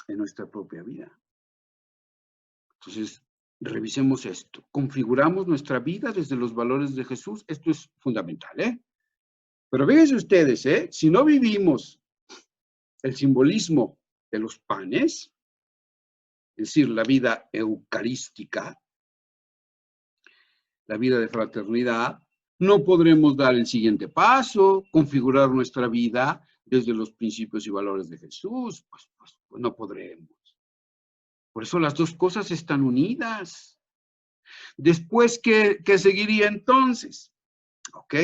en nuestra propia vida. Entonces, revisemos esto. Configuramos nuestra vida desde los valores de Jesús. Esto es fundamental, ¿eh? Pero fíjense ustedes, ¿eh? Si no vivimos el simbolismo de los panes, es decir, la vida eucarística, la vida de fraternidad, no podremos dar el siguiente paso, configurar nuestra vida desde los principios y valores de Jesús. Pues no podremos. Por eso las dos cosas están unidas. Después, ¿qué seguiría entonces? Ok,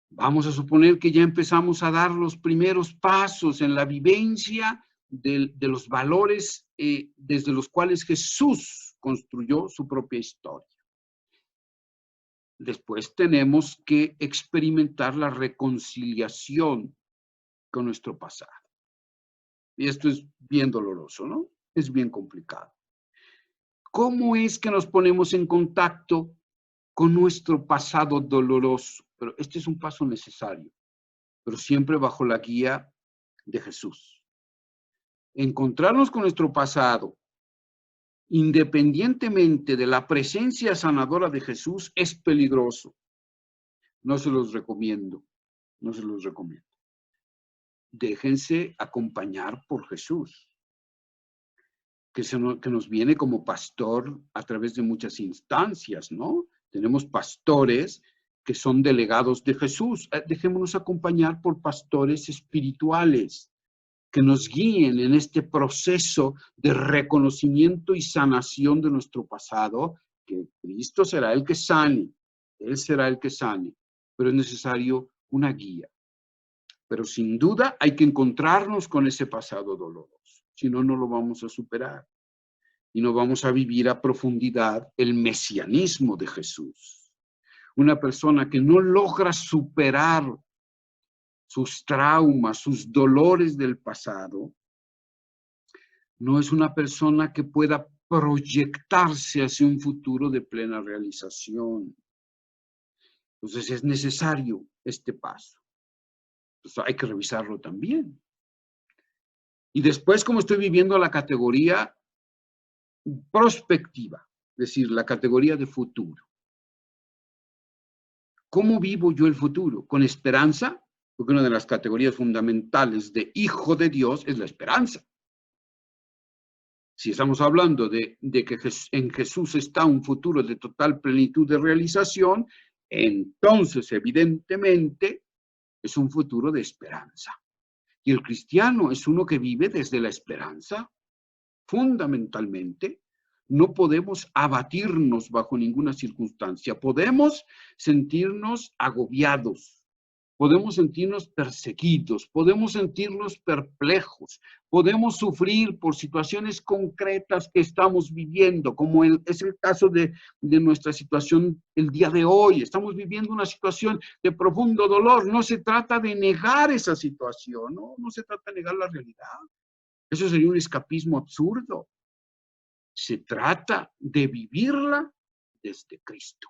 vamos a suponer que ya empezamos a dar los primeros pasos en la vivencia de los valores desde los cuales Jesús construyó su propia historia. Después tenemos que experimentar la reconciliación con nuestro pasado. Y esto es bien doloroso, ¿no? Es bien complicado. ¿Cómo es que nos ponemos en contacto con nuestro pasado doloroso? Pero este es un paso necesario, pero siempre bajo la guía de Jesús. Encontrarnos con nuestro pasado, independientemente de la presencia sanadora de Jesús, es peligroso. No se los recomiendo, no se los recomiendo. Déjense acompañar por Jesús. que nos viene como pastor a través de muchas instancias, ¿no? Tenemos pastores que son delegados de Jesús. Dejémonos acompañar por pastores espirituales que nos guíen en este proceso de reconocimiento y sanación de nuestro pasado, que Cristo será el que sane, Él será el que sane, pero es necesario una guía. Pero sin duda hay que encontrarnos con ese pasado doloroso, si no, no lo vamos a superar y no vamos a vivir a profundidad el mesianismo de Jesús. Una persona que no logra superar sus traumas, sus dolores del pasado, no es una persona que pueda proyectarse hacia un futuro de plena realización. Entonces es necesario este paso. Entonces hay que revisarlo también. Y después, como estoy viviendo la categoría prospectiva, es decir, la categoría de futuro. ¿Cómo vivo yo el futuro? ¿Con esperanza? Porque una de las categorías fundamentales de hijo de Dios es la esperanza. Si estamos hablando de que en Jesús está un futuro de total plenitud de realización, entonces evidentemente es un futuro de esperanza. Y el cristiano es uno que vive desde la esperanza. Fundamentalmente, no podemos abatirnos bajo ninguna circunstancia. Podemos sentirnos agobiados, podemos sentirnos perseguidos, podemos sentirnos perplejos, podemos sufrir por situaciones concretas que estamos viviendo, como es el caso de nuestra situación el día de hoy. Estamos viviendo una situación de profundo dolor. No se trata de negar esa situación, no se trata de negar la realidad. Eso sería un escapismo absurdo. Se trata de vivirla desde Cristo.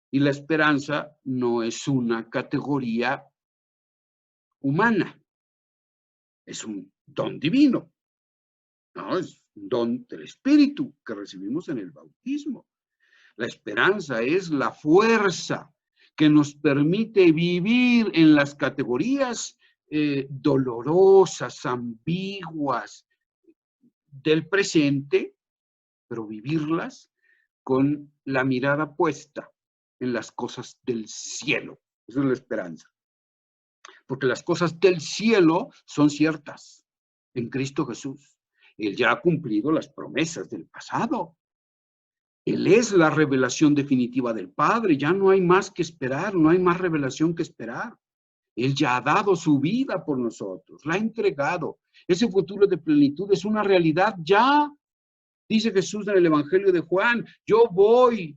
Y la esperanza no es una categoría humana, es un don divino, ¿no? Es un don del Espíritu que recibimos en el bautismo. La esperanza es la fuerza que nos permite vivir en las categorías dolorosas, ambiguas del presente, pero vivirlas con la mirada puesta en las cosas del cielo. Esa es la esperanza. Porque las cosas del cielo son ciertas en Cristo Jesús. Él ya ha cumplido las promesas del pasado. Él es la revelación definitiva del Padre. Ya no hay más que esperar, no hay más revelación que esperar. Él ya ha dado su vida por nosotros, la ha entregado. Ese futuro de plenitud es una realidad ya. Dice Jesús en el Evangelio de Juan, yo voy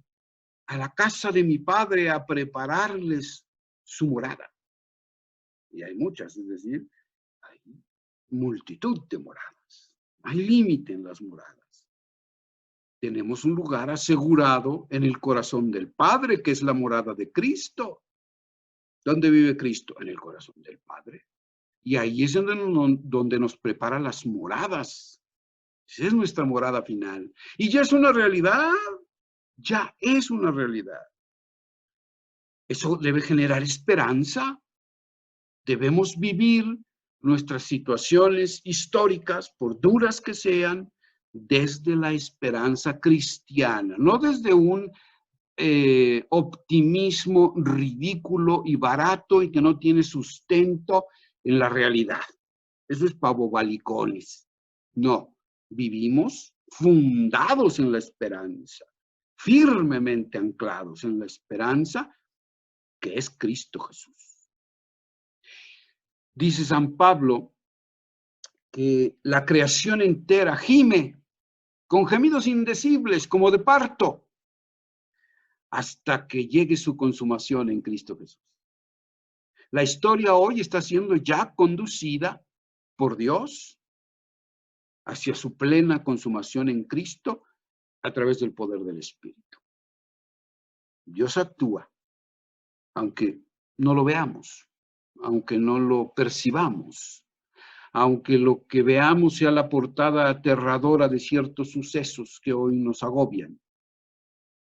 a la casa de mi Padre a prepararles su morada. Y hay muchas, es decir, hay multitud de moradas. Hay límite en las moradas. Tenemos un lugar asegurado en el corazón del Padre, que es la morada de Cristo. ¿Dónde vive Cristo? En el corazón del Padre. Y ahí es donde nos prepara las moradas. Esa es nuestra morada final. Y ya es una realidad. Ya es una realidad. Eso debe generar esperanza. Debemos vivir nuestras situaciones históricas, por duras que sean, desde la esperanza cristiana, no desde un optimismo ridículo y barato y que no tiene sustento en la realidad. Eso es pavovalicones. No, vivimos fundados en la esperanza, firmemente anclados en la esperanza que es Cristo Jesús. Dice San Pablo que la creación entera gime con gemidos indecibles como de parto hasta que llegue su consumación en Cristo Jesús. La historia hoy está siendo ya conducida por Dios hacia su plena consumación en Cristo a través del poder del Espíritu. Dios actúa, aunque no lo veamos, aunque no lo percibamos, aunque lo que veamos sea la portada aterradora de ciertos sucesos que hoy nos agobian.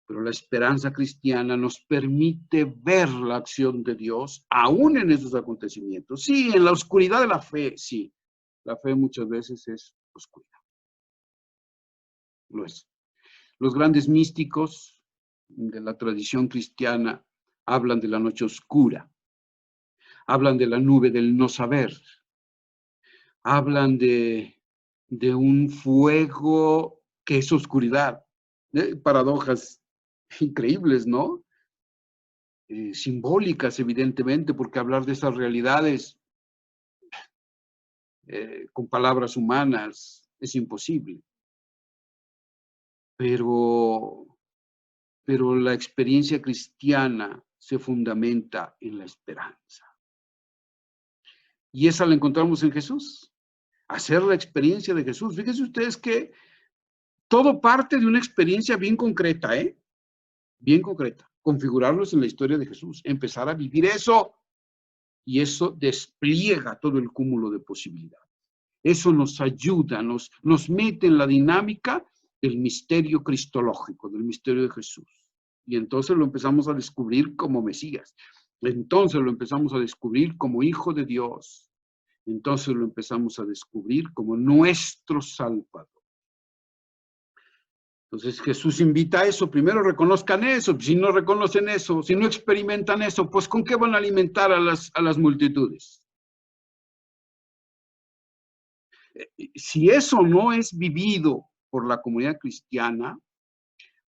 Pero la esperanza cristiana nos permite ver la acción de Dios aún en esos acontecimientos. Sí, en la oscuridad de la fe, sí. La fe muchas veces es oscuridad. lo es. Los grandes místicos de la tradición cristiana hablan de la noche oscura, hablan de la nube del no saber, hablan de un fuego que es oscuridad. Paradojas increíbles, ¿no? Simbólicas, evidentemente, porque hablar de esas realidades con palabras humanas es imposible. Pero la experiencia cristiana se fundamenta en la esperanza. Y esa la encontramos en Jesús. Hacer la experiencia de Jesús. Fíjense ustedes que todo parte de una experiencia bien concreta, ¿eh? Bien concreta. Configurarnos en la historia de Jesús. Empezar a vivir eso. Y eso despliega todo el cúmulo de posibilidades. Eso nos ayuda, nos mete en la dinámica del misterio cristológico, del misterio de Jesús. Y entonces lo empezamos a descubrir como Mesías. Entonces lo empezamos a descubrir como Hijo de Dios. Entonces lo empezamos a descubrir como nuestro Salvador. Entonces Jesús invita a eso. Primero reconozcan eso. Si no reconocen eso, si no experimentan eso, pues ¿con qué van a alimentar a las multitudes? Si eso no es vivido por la comunidad cristiana,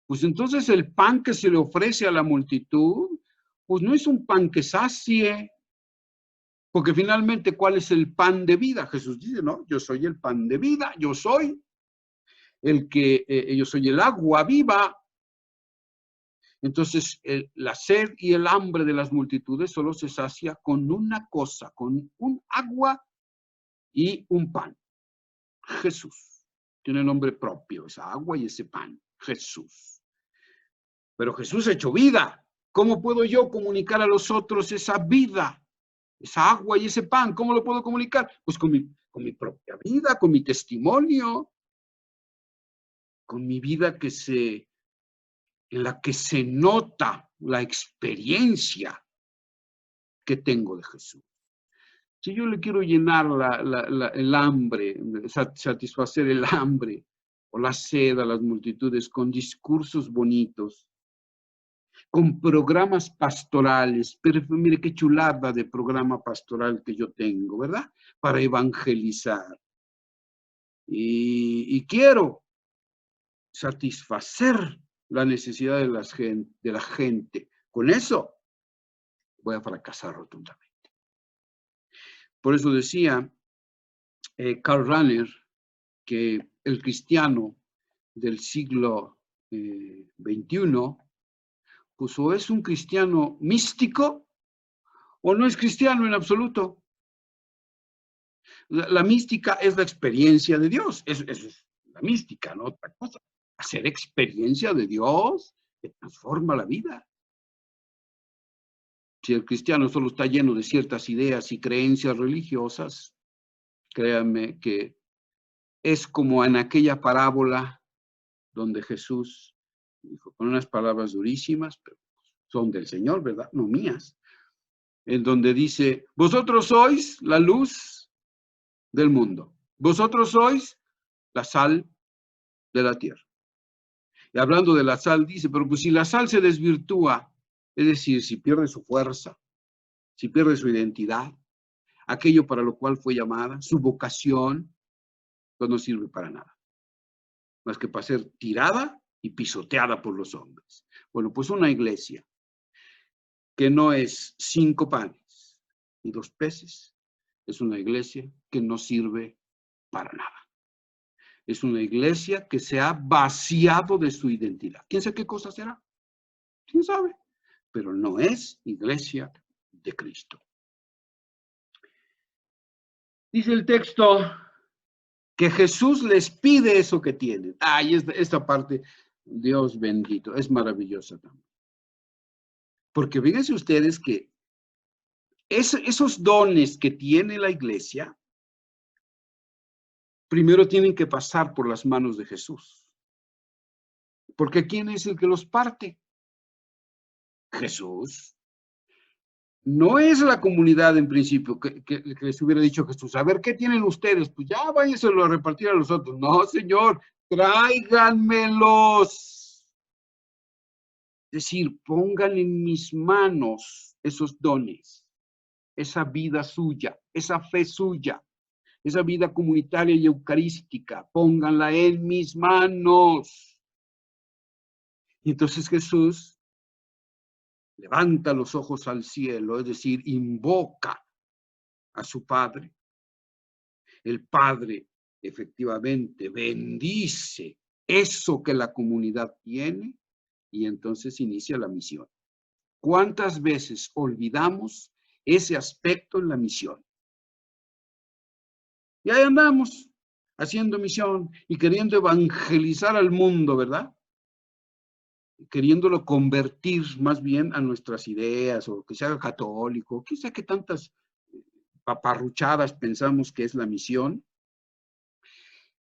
pues entonces el pan que se le ofrece a la multitud, pues no es un pan que sacie. Porque finalmente, ¿cuál es el pan de vida? Jesús dice, no, yo soy el pan de vida, yo soy yo soy el agua viva. Entonces, la sed y el hambre de las multitudes solo se sacia con una cosa, con un agua y un pan. Jesús. Tiene nombre propio, esa agua y ese pan. Jesús. Pero Jesús ha hecho vida. ¿Cómo puedo yo comunicar a los otros esa vida? Esa agua y ese pan, ¿cómo lo puedo comunicar? Pues con mi propia vida, con mi testimonio, con mi vida en la que se nota la experiencia que tengo de Jesús. Si yo le quiero llenar el hambre, satisfacer el hambre o la sed a las multitudes con discursos bonitos, con programas pastorales, pero mire qué chulada de programa pastoral que yo tengo, ¿verdad? Para evangelizar. Y quiero satisfacer la necesidad de la gente. Con eso voy a fracasar rotundamente. Por eso decía Karl Rahner que el cristiano del siglo XXI, pues o es un cristiano místico o no es cristiano en absoluto. La mística es la experiencia de Dios, eso es la mística, no otra cosa. Hacer experiencia de Dios que transforma la vida. Si el cristiano solo está lleno de ciertas ideas y creencias religiosas, créanme que es como en aquella parábola donde Jesús dijo con unas palabras durísimas, pero son del Señor, ¿verdad? No mías. En donde dice, vosotros sois la luz del mundo. Vosotros sois la sal de la tierra. Y hablando de la sal, dice, pero pues si la sal se desvirtúa, es decir, si pierde su fuerza, si pierde su identidad, aquello para lo cual fue llamada, su vocación, pues no sirve para nada. Más que para ser tirada y pisoteada por los hombres. Bueno, pues una iglesia que no es 5 panes y 2 peces, es una iglesia que no sirve para nada. Es una iglesia que se ha vaciado de su identidad. ¿Quién sabe qué cosa será? ¿Quién sabe? Pero no es iglesia de Cristo. Dice el texto que Jesús les pide eso que tienen. Ay, esta parte, Dios bendito, es maravillosa también. Porque fíjense ustedes que esos dones que tiene la iglesia, primero tienen que pasar por las manos de Jesús. Porque ¿quién es el que los parte? Jesús. No es la comunidad en principio que les hubiera dicho Jesús, a ver, ¿qué tienen ustedes? Pues ya váyanselo a repartir a los otros. No, Señor, tráiganmelos. Es decir, pongan en mis manos esos dones, esa vida suya, esa fe suya, esa vida comunitaria y eucarística, pónganla en mis manos. Y entonces Jesús levanta los ojos al cielo, es decir, invoca a su Padre. El Padre efectivamente bendice eso que la comunidad tiene y entonces inicia la misión. ¿Cuántas veces olvidamos ese aspecto en la misión? Y ahí andamos haciendo misión y queriendo evangelizar al mundo, ¿verdad? Queriéndolo convertir más bien a nuestras ideas, o que se haga católico, quizá que tantas paparruchadas pensamos que es la misión.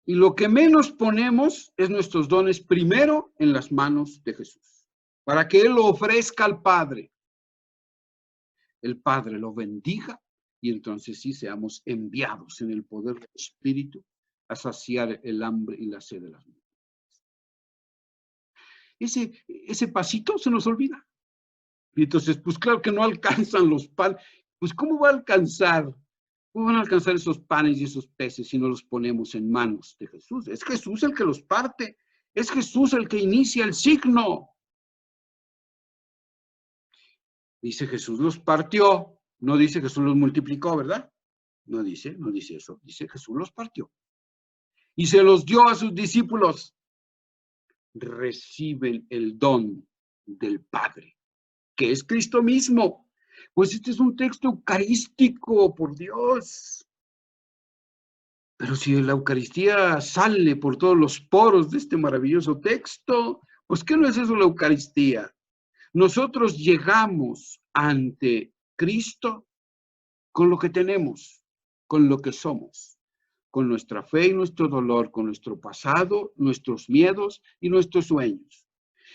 Y lo que menos ponemos es nuestros dones primero en las manos de Jesús, para que Él lo ofrezca al Padre. El Padre lo bendiga y entonces sí seamos enviados en el poder del Espíritu a saciar el hambre y la sed de las mujeres. Ese pasito se nos olvida. Y entonces, pues claro que no alcanzan los panes. Pues ¿cómo va a alcanzar? ¿Cómo van a alcanzar esos panes y esos peces si no los ponemos en manos de Jesús? Es Jesús el que los parte. Es Jesús el que inicia el signo. Dice Jesús los partió. No dice Jesús los multiplicó, ¿verdad? No dice eso. Dice Jesús los partió. Y se los dio a sus discípulos. Reciben el don del Padre, que es Cristo mismo. Pues este es un texto eucarístico, por Dios. Pero si la Eucaristía sale por todos los poros de este maravilloso texto, pues ¿qué no es eso la Eucaristía? Nosotros llegamos ante Cristo con lo que tenemos, con lo que somos, con nuestra fe y nuestro dolor, con nuestro pasado, nuestros miedos y nuestros sueños.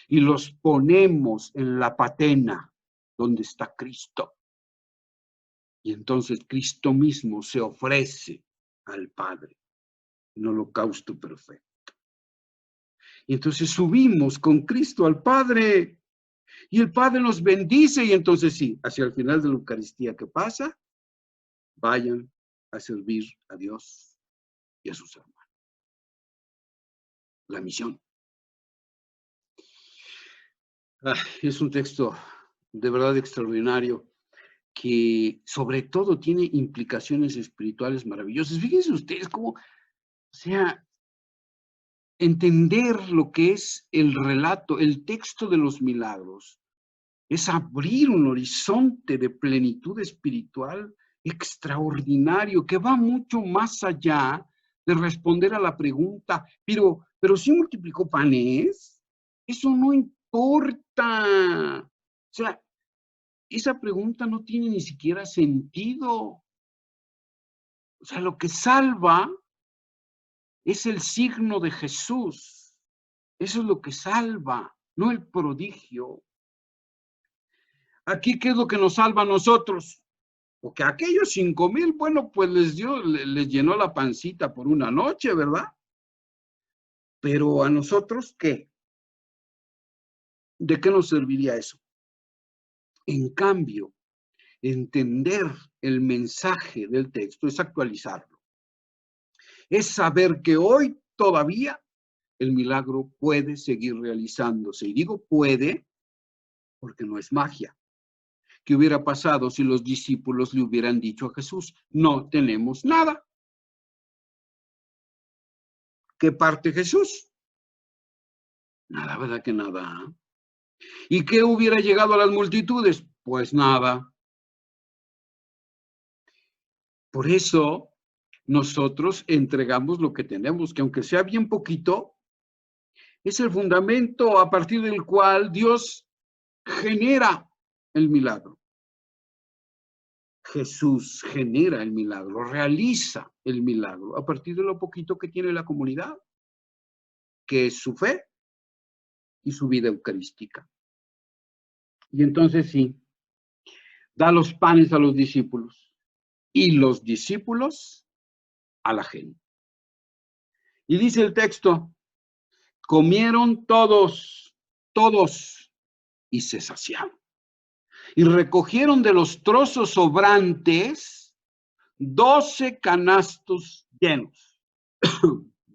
Y los ponemos en la patena donde está Cristo. Y entonces Cristo mismo se ofrece al Padre, un holocausto perfecto. Y entonces subimos con Cristo al Padre y el Padre nos bendice y entonces sí, hacia el final de la Eucaristía, ¿qué pasa? Vayan a servir a Dios y a sus hermanos. La misión. Es un texto de verdad extraordinario que sobre todo tiene implicaciones espirituales maravillosas. Fíjense ustedes cómo, o sea, entender lo que es el relato, el texto de los milagros, es abrir un horizonte de plenitud espiritual extraordinario que va mucho más allá de responder a la pregunta, pero si multiplicó panes, eso no importa. O sea, esa pregunta no tiene ni siquiera sentido. O sea, lo que salva es el signo de Jesús. Eso es lo que salva, no el prodigio. Aquí, ¿qué es lo que nos salva a nosotros? Porque a aquellos 5,000, bueno, pues les llenó la pancita por una noche, ¿verdad? Pero a nosotros, ¿qué? ¿De qué nos serviría eso? En cambio, entender el mensaje del texto es actualizarlo. Es saber que hoy todavía el milagro puede seguir realizándose. Y digo puede porque no es magia. ¿Qué hubiera pasado si los discípulos le hubieran dicho a Jesús, no tenemos nada? ¿Qué parte Jesús? Nada, ¿verdad que nada? ¿Y qué hubiera llegado a las multitudes? Pues nada. Por eso nosotros entregamos lo que tenemos, que aunque sea bien poquito, es el fundamento a partir del cual Dios genera el milagro. Jesús genera el milagro, realiza el milagro a partir de lo poquito que tiene la comunidad, que es su fe y su vida eucarística. Y entonces sí, da los panes a los discípulos y los discípulos a la gente. Y dice el texto, comieron todos, y se saciaron. Y recogieron de los trozos sobrantes 12 canastos llenos.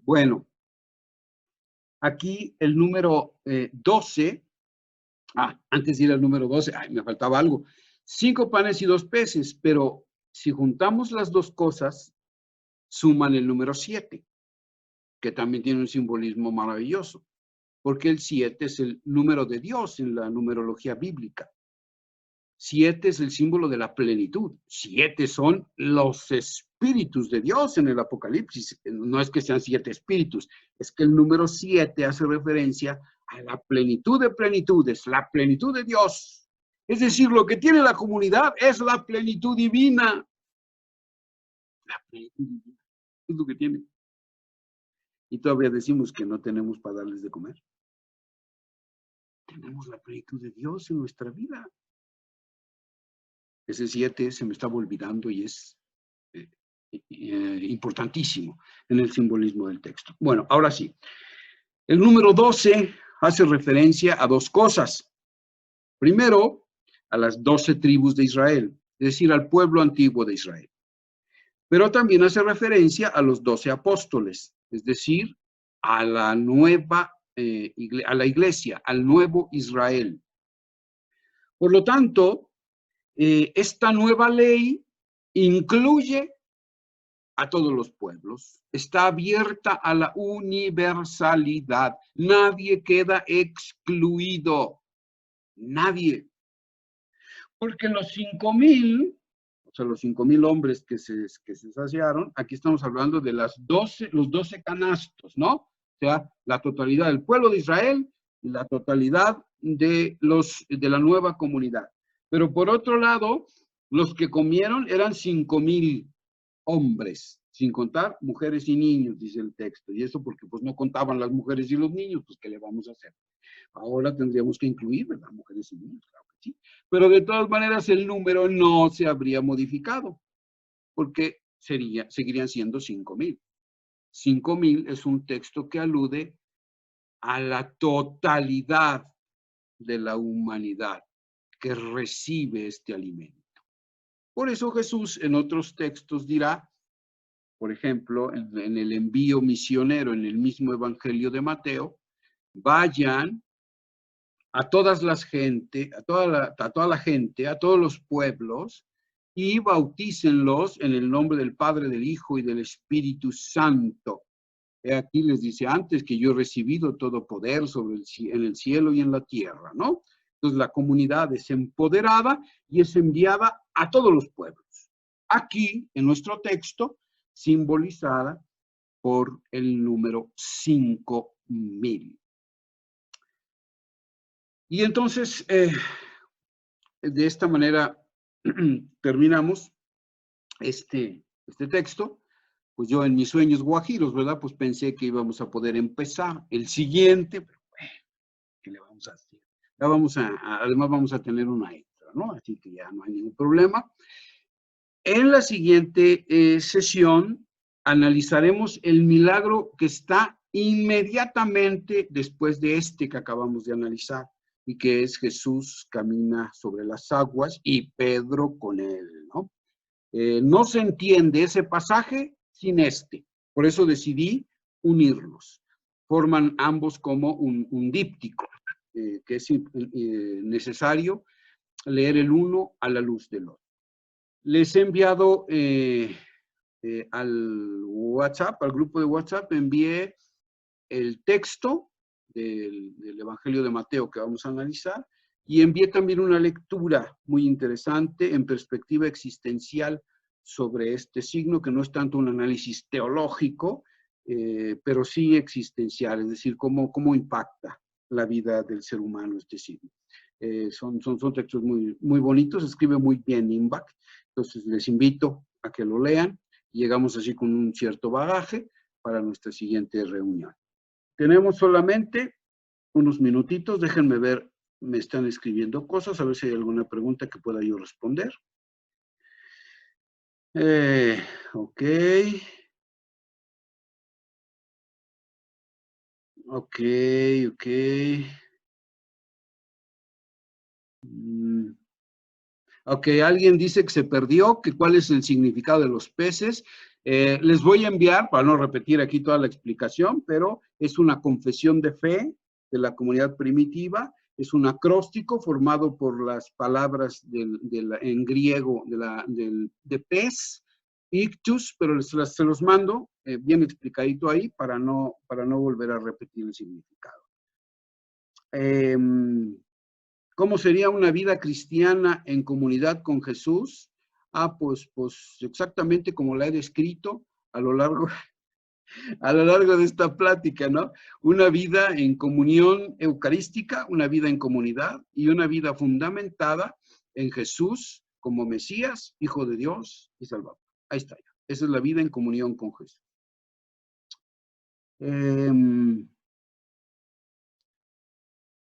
Bueno, aquí el número 12, antes de ir al número 12, me faltaba algo. 5 panes y 2 peces, pero si juntamos las dos cosas, suman el número 7, que también tiene un simbolismo maravilloso, porque el 7 es el número de Dios en la numerología bíblica. 7 es el símbolo de la plenitud. 7 son los espíritus de Dios en el Apocalipsis. No es que sean 7 espíritus, es que el número 7 hace referencia a la plenitud de plenitudes, la plenitud de Dios. Es decir, lo que tiene la comunidad es la plenitud divina. La plenitud divina es lo que tiene. Y todavía decimos que no tenemos para darles de comer. Tenemos la plenitud de Dios en nuestra vida. Ese 7 se me estaba olvidando y es importantísimo en el simbolismo del texto. Bueno, ahora sí. El número 12 hace referencia a dos cosas. Primero, a las 12 tribus de Israel, es decir, al pueblo antiguo de Israel. Pero también hace referencia a los 12 apóstoles, es decir, a la nueva, a la iglesia, al nuevo Israel. Por lo tanto, esta nueva ley incluye a todos los pueblos, está abierta a la universalidad, nadie queda excluido, nadie. Porque los 5,000, o sea, los 5,000 hombres que se saciaron, aquí estamos hablando de los 12 canastos, ¿no? O sea, la totalidad del pueblo de Israel y la totalidad de la nueva comunidad. Pero por otro lado, los que comieron eran 5,000 hombres, sin contar mujeres y niños, dice el texto. Y eso porque pues no contaban las mujeres y los niños, pues ¿qué le vamos a hacer? Ahora tendríamos que incluir, ¿verdad? Mujeres y niños, claro que sí. Pero de todas maneras el número no se habría modificado, porque seguirían siendo 5,000. 5,000 es un texto que alude a la totalidad de la humanidad que recibe este alimento. Por eso Jesús en otros textos dirá, por ejemplo, en el envío misionero, en el mismo Evangelio de Mateo, vayan a todas las gente, a toda la gente, a todos los pueblos, y bautícenlos en el nombre del Padre, del Hijo y del Espíritu Santo. Aquí les dice antes que yo he recibido todo poder en el cielo y en la tierra, ¿no? Entonces la comunidad es empoderada y es enviada a todos los pueblos. Aquí, en nuestro texto, simbolizada por el número 5,000. Y entonces, de esta manera terminamos este texto. Pues yo en mis sueños guajiros, ¿verdad? Pues pensé que íbamos a poder empezar el siguiente, pero bueno, ¿qué le vamos a hacer? Ya además vamos a tener una extra, ¿no? Así que ya no hay ningún problema. En la siguiente sesión analizaremos el milagro que está inmediatamente después de este que acabamos de analizar, y que es Jesús camina sobre las aguas y Pedro con él, ¿no? No se entiende ese pasaje sin este, por eso decidí unirlos. Forman ambos como un díptico, que es necesario leer el uno a la luz del otro. Les he enviado al WhatsApp, al grupo de WhatsApp, envié el texto del Evangelio de Mateo que vamos a analizar, y envié también una lectura muy interesante en perspectiva existencial sobre este signo, que no es tanto un análisis teológico, pero sí existencial, es decir, cómo impacta la vida del ser humano este signo. Son textos muy, muy bonitos, escribe muy bien Imbach, entonces les invito a que lo lean, y llegamos así con un cierto bagaje para nuestra siguiente reunión. Tenemos solamente unos minutitos, déjenme ver, me están escribiendo cosas, a ver si hay alguna pregunta que pueda yo responder. Ok. Ok. Ok, alguien dice que se perdió, que cuál es el significado de los peces. Les voy a enviar, para no repetir aquí toda la explicación, pero es una confesión de fe de la comunidad primitiva, es un acróstico formado por las palabras en griego de pez, ictus, pero se los mando bien explicadito ahí para no volver a repetir el significado. ¿Cómo sería una vida cristiana en comunidad con Jesús? Pues exactamente como la he descrito a lo largo de esta plática, ¿no? Una vida en comunión eucarística, una vida en comunidad y una vida fundamentada en Jesús como Mesías, Hijo de Dios y Salvador. Ahí está ya. Esa es la vida en comunión con Jesús.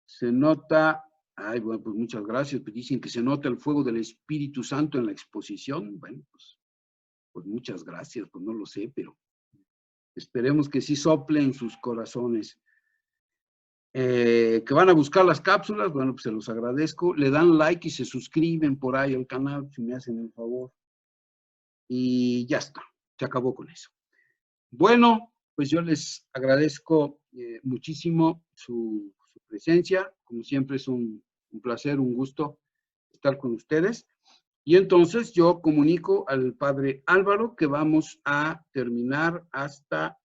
Se nota, bueno, pues muchas gracias, pues dicen que se nota el fuego del Espíritu Santo en la exposición. Bueno, pues muchas gracias, pues no lo sé, pero esperemos que sí sople en sus corazones. Que van a buscar las cápsulas, bueno, pues se los agradezco. Le dan like y se suscriben por ahí al canal, si me hacen el favor. Y ya está, se acabó con eso. Bueno, pues yo les agradezco muchísimo su presencia. Como siempre es un placer, un gusto estar con ustedes. Y entonces yo comunico al padre Álvaro que vamos a terminar hasta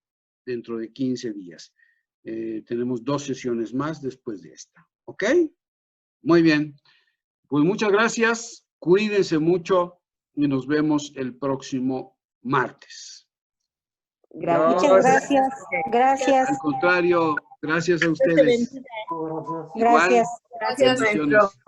dentro de 15 días. Tenemos 2 sesiones más después de esta. ¿Ok? Muy bien. Pues muchas gracias. Cuídense mucho y nos vemos el próximo martes. Muchas gracias. Gracias. Al contrario, gracias a ustedes. Gracias. Gracias. Gracias.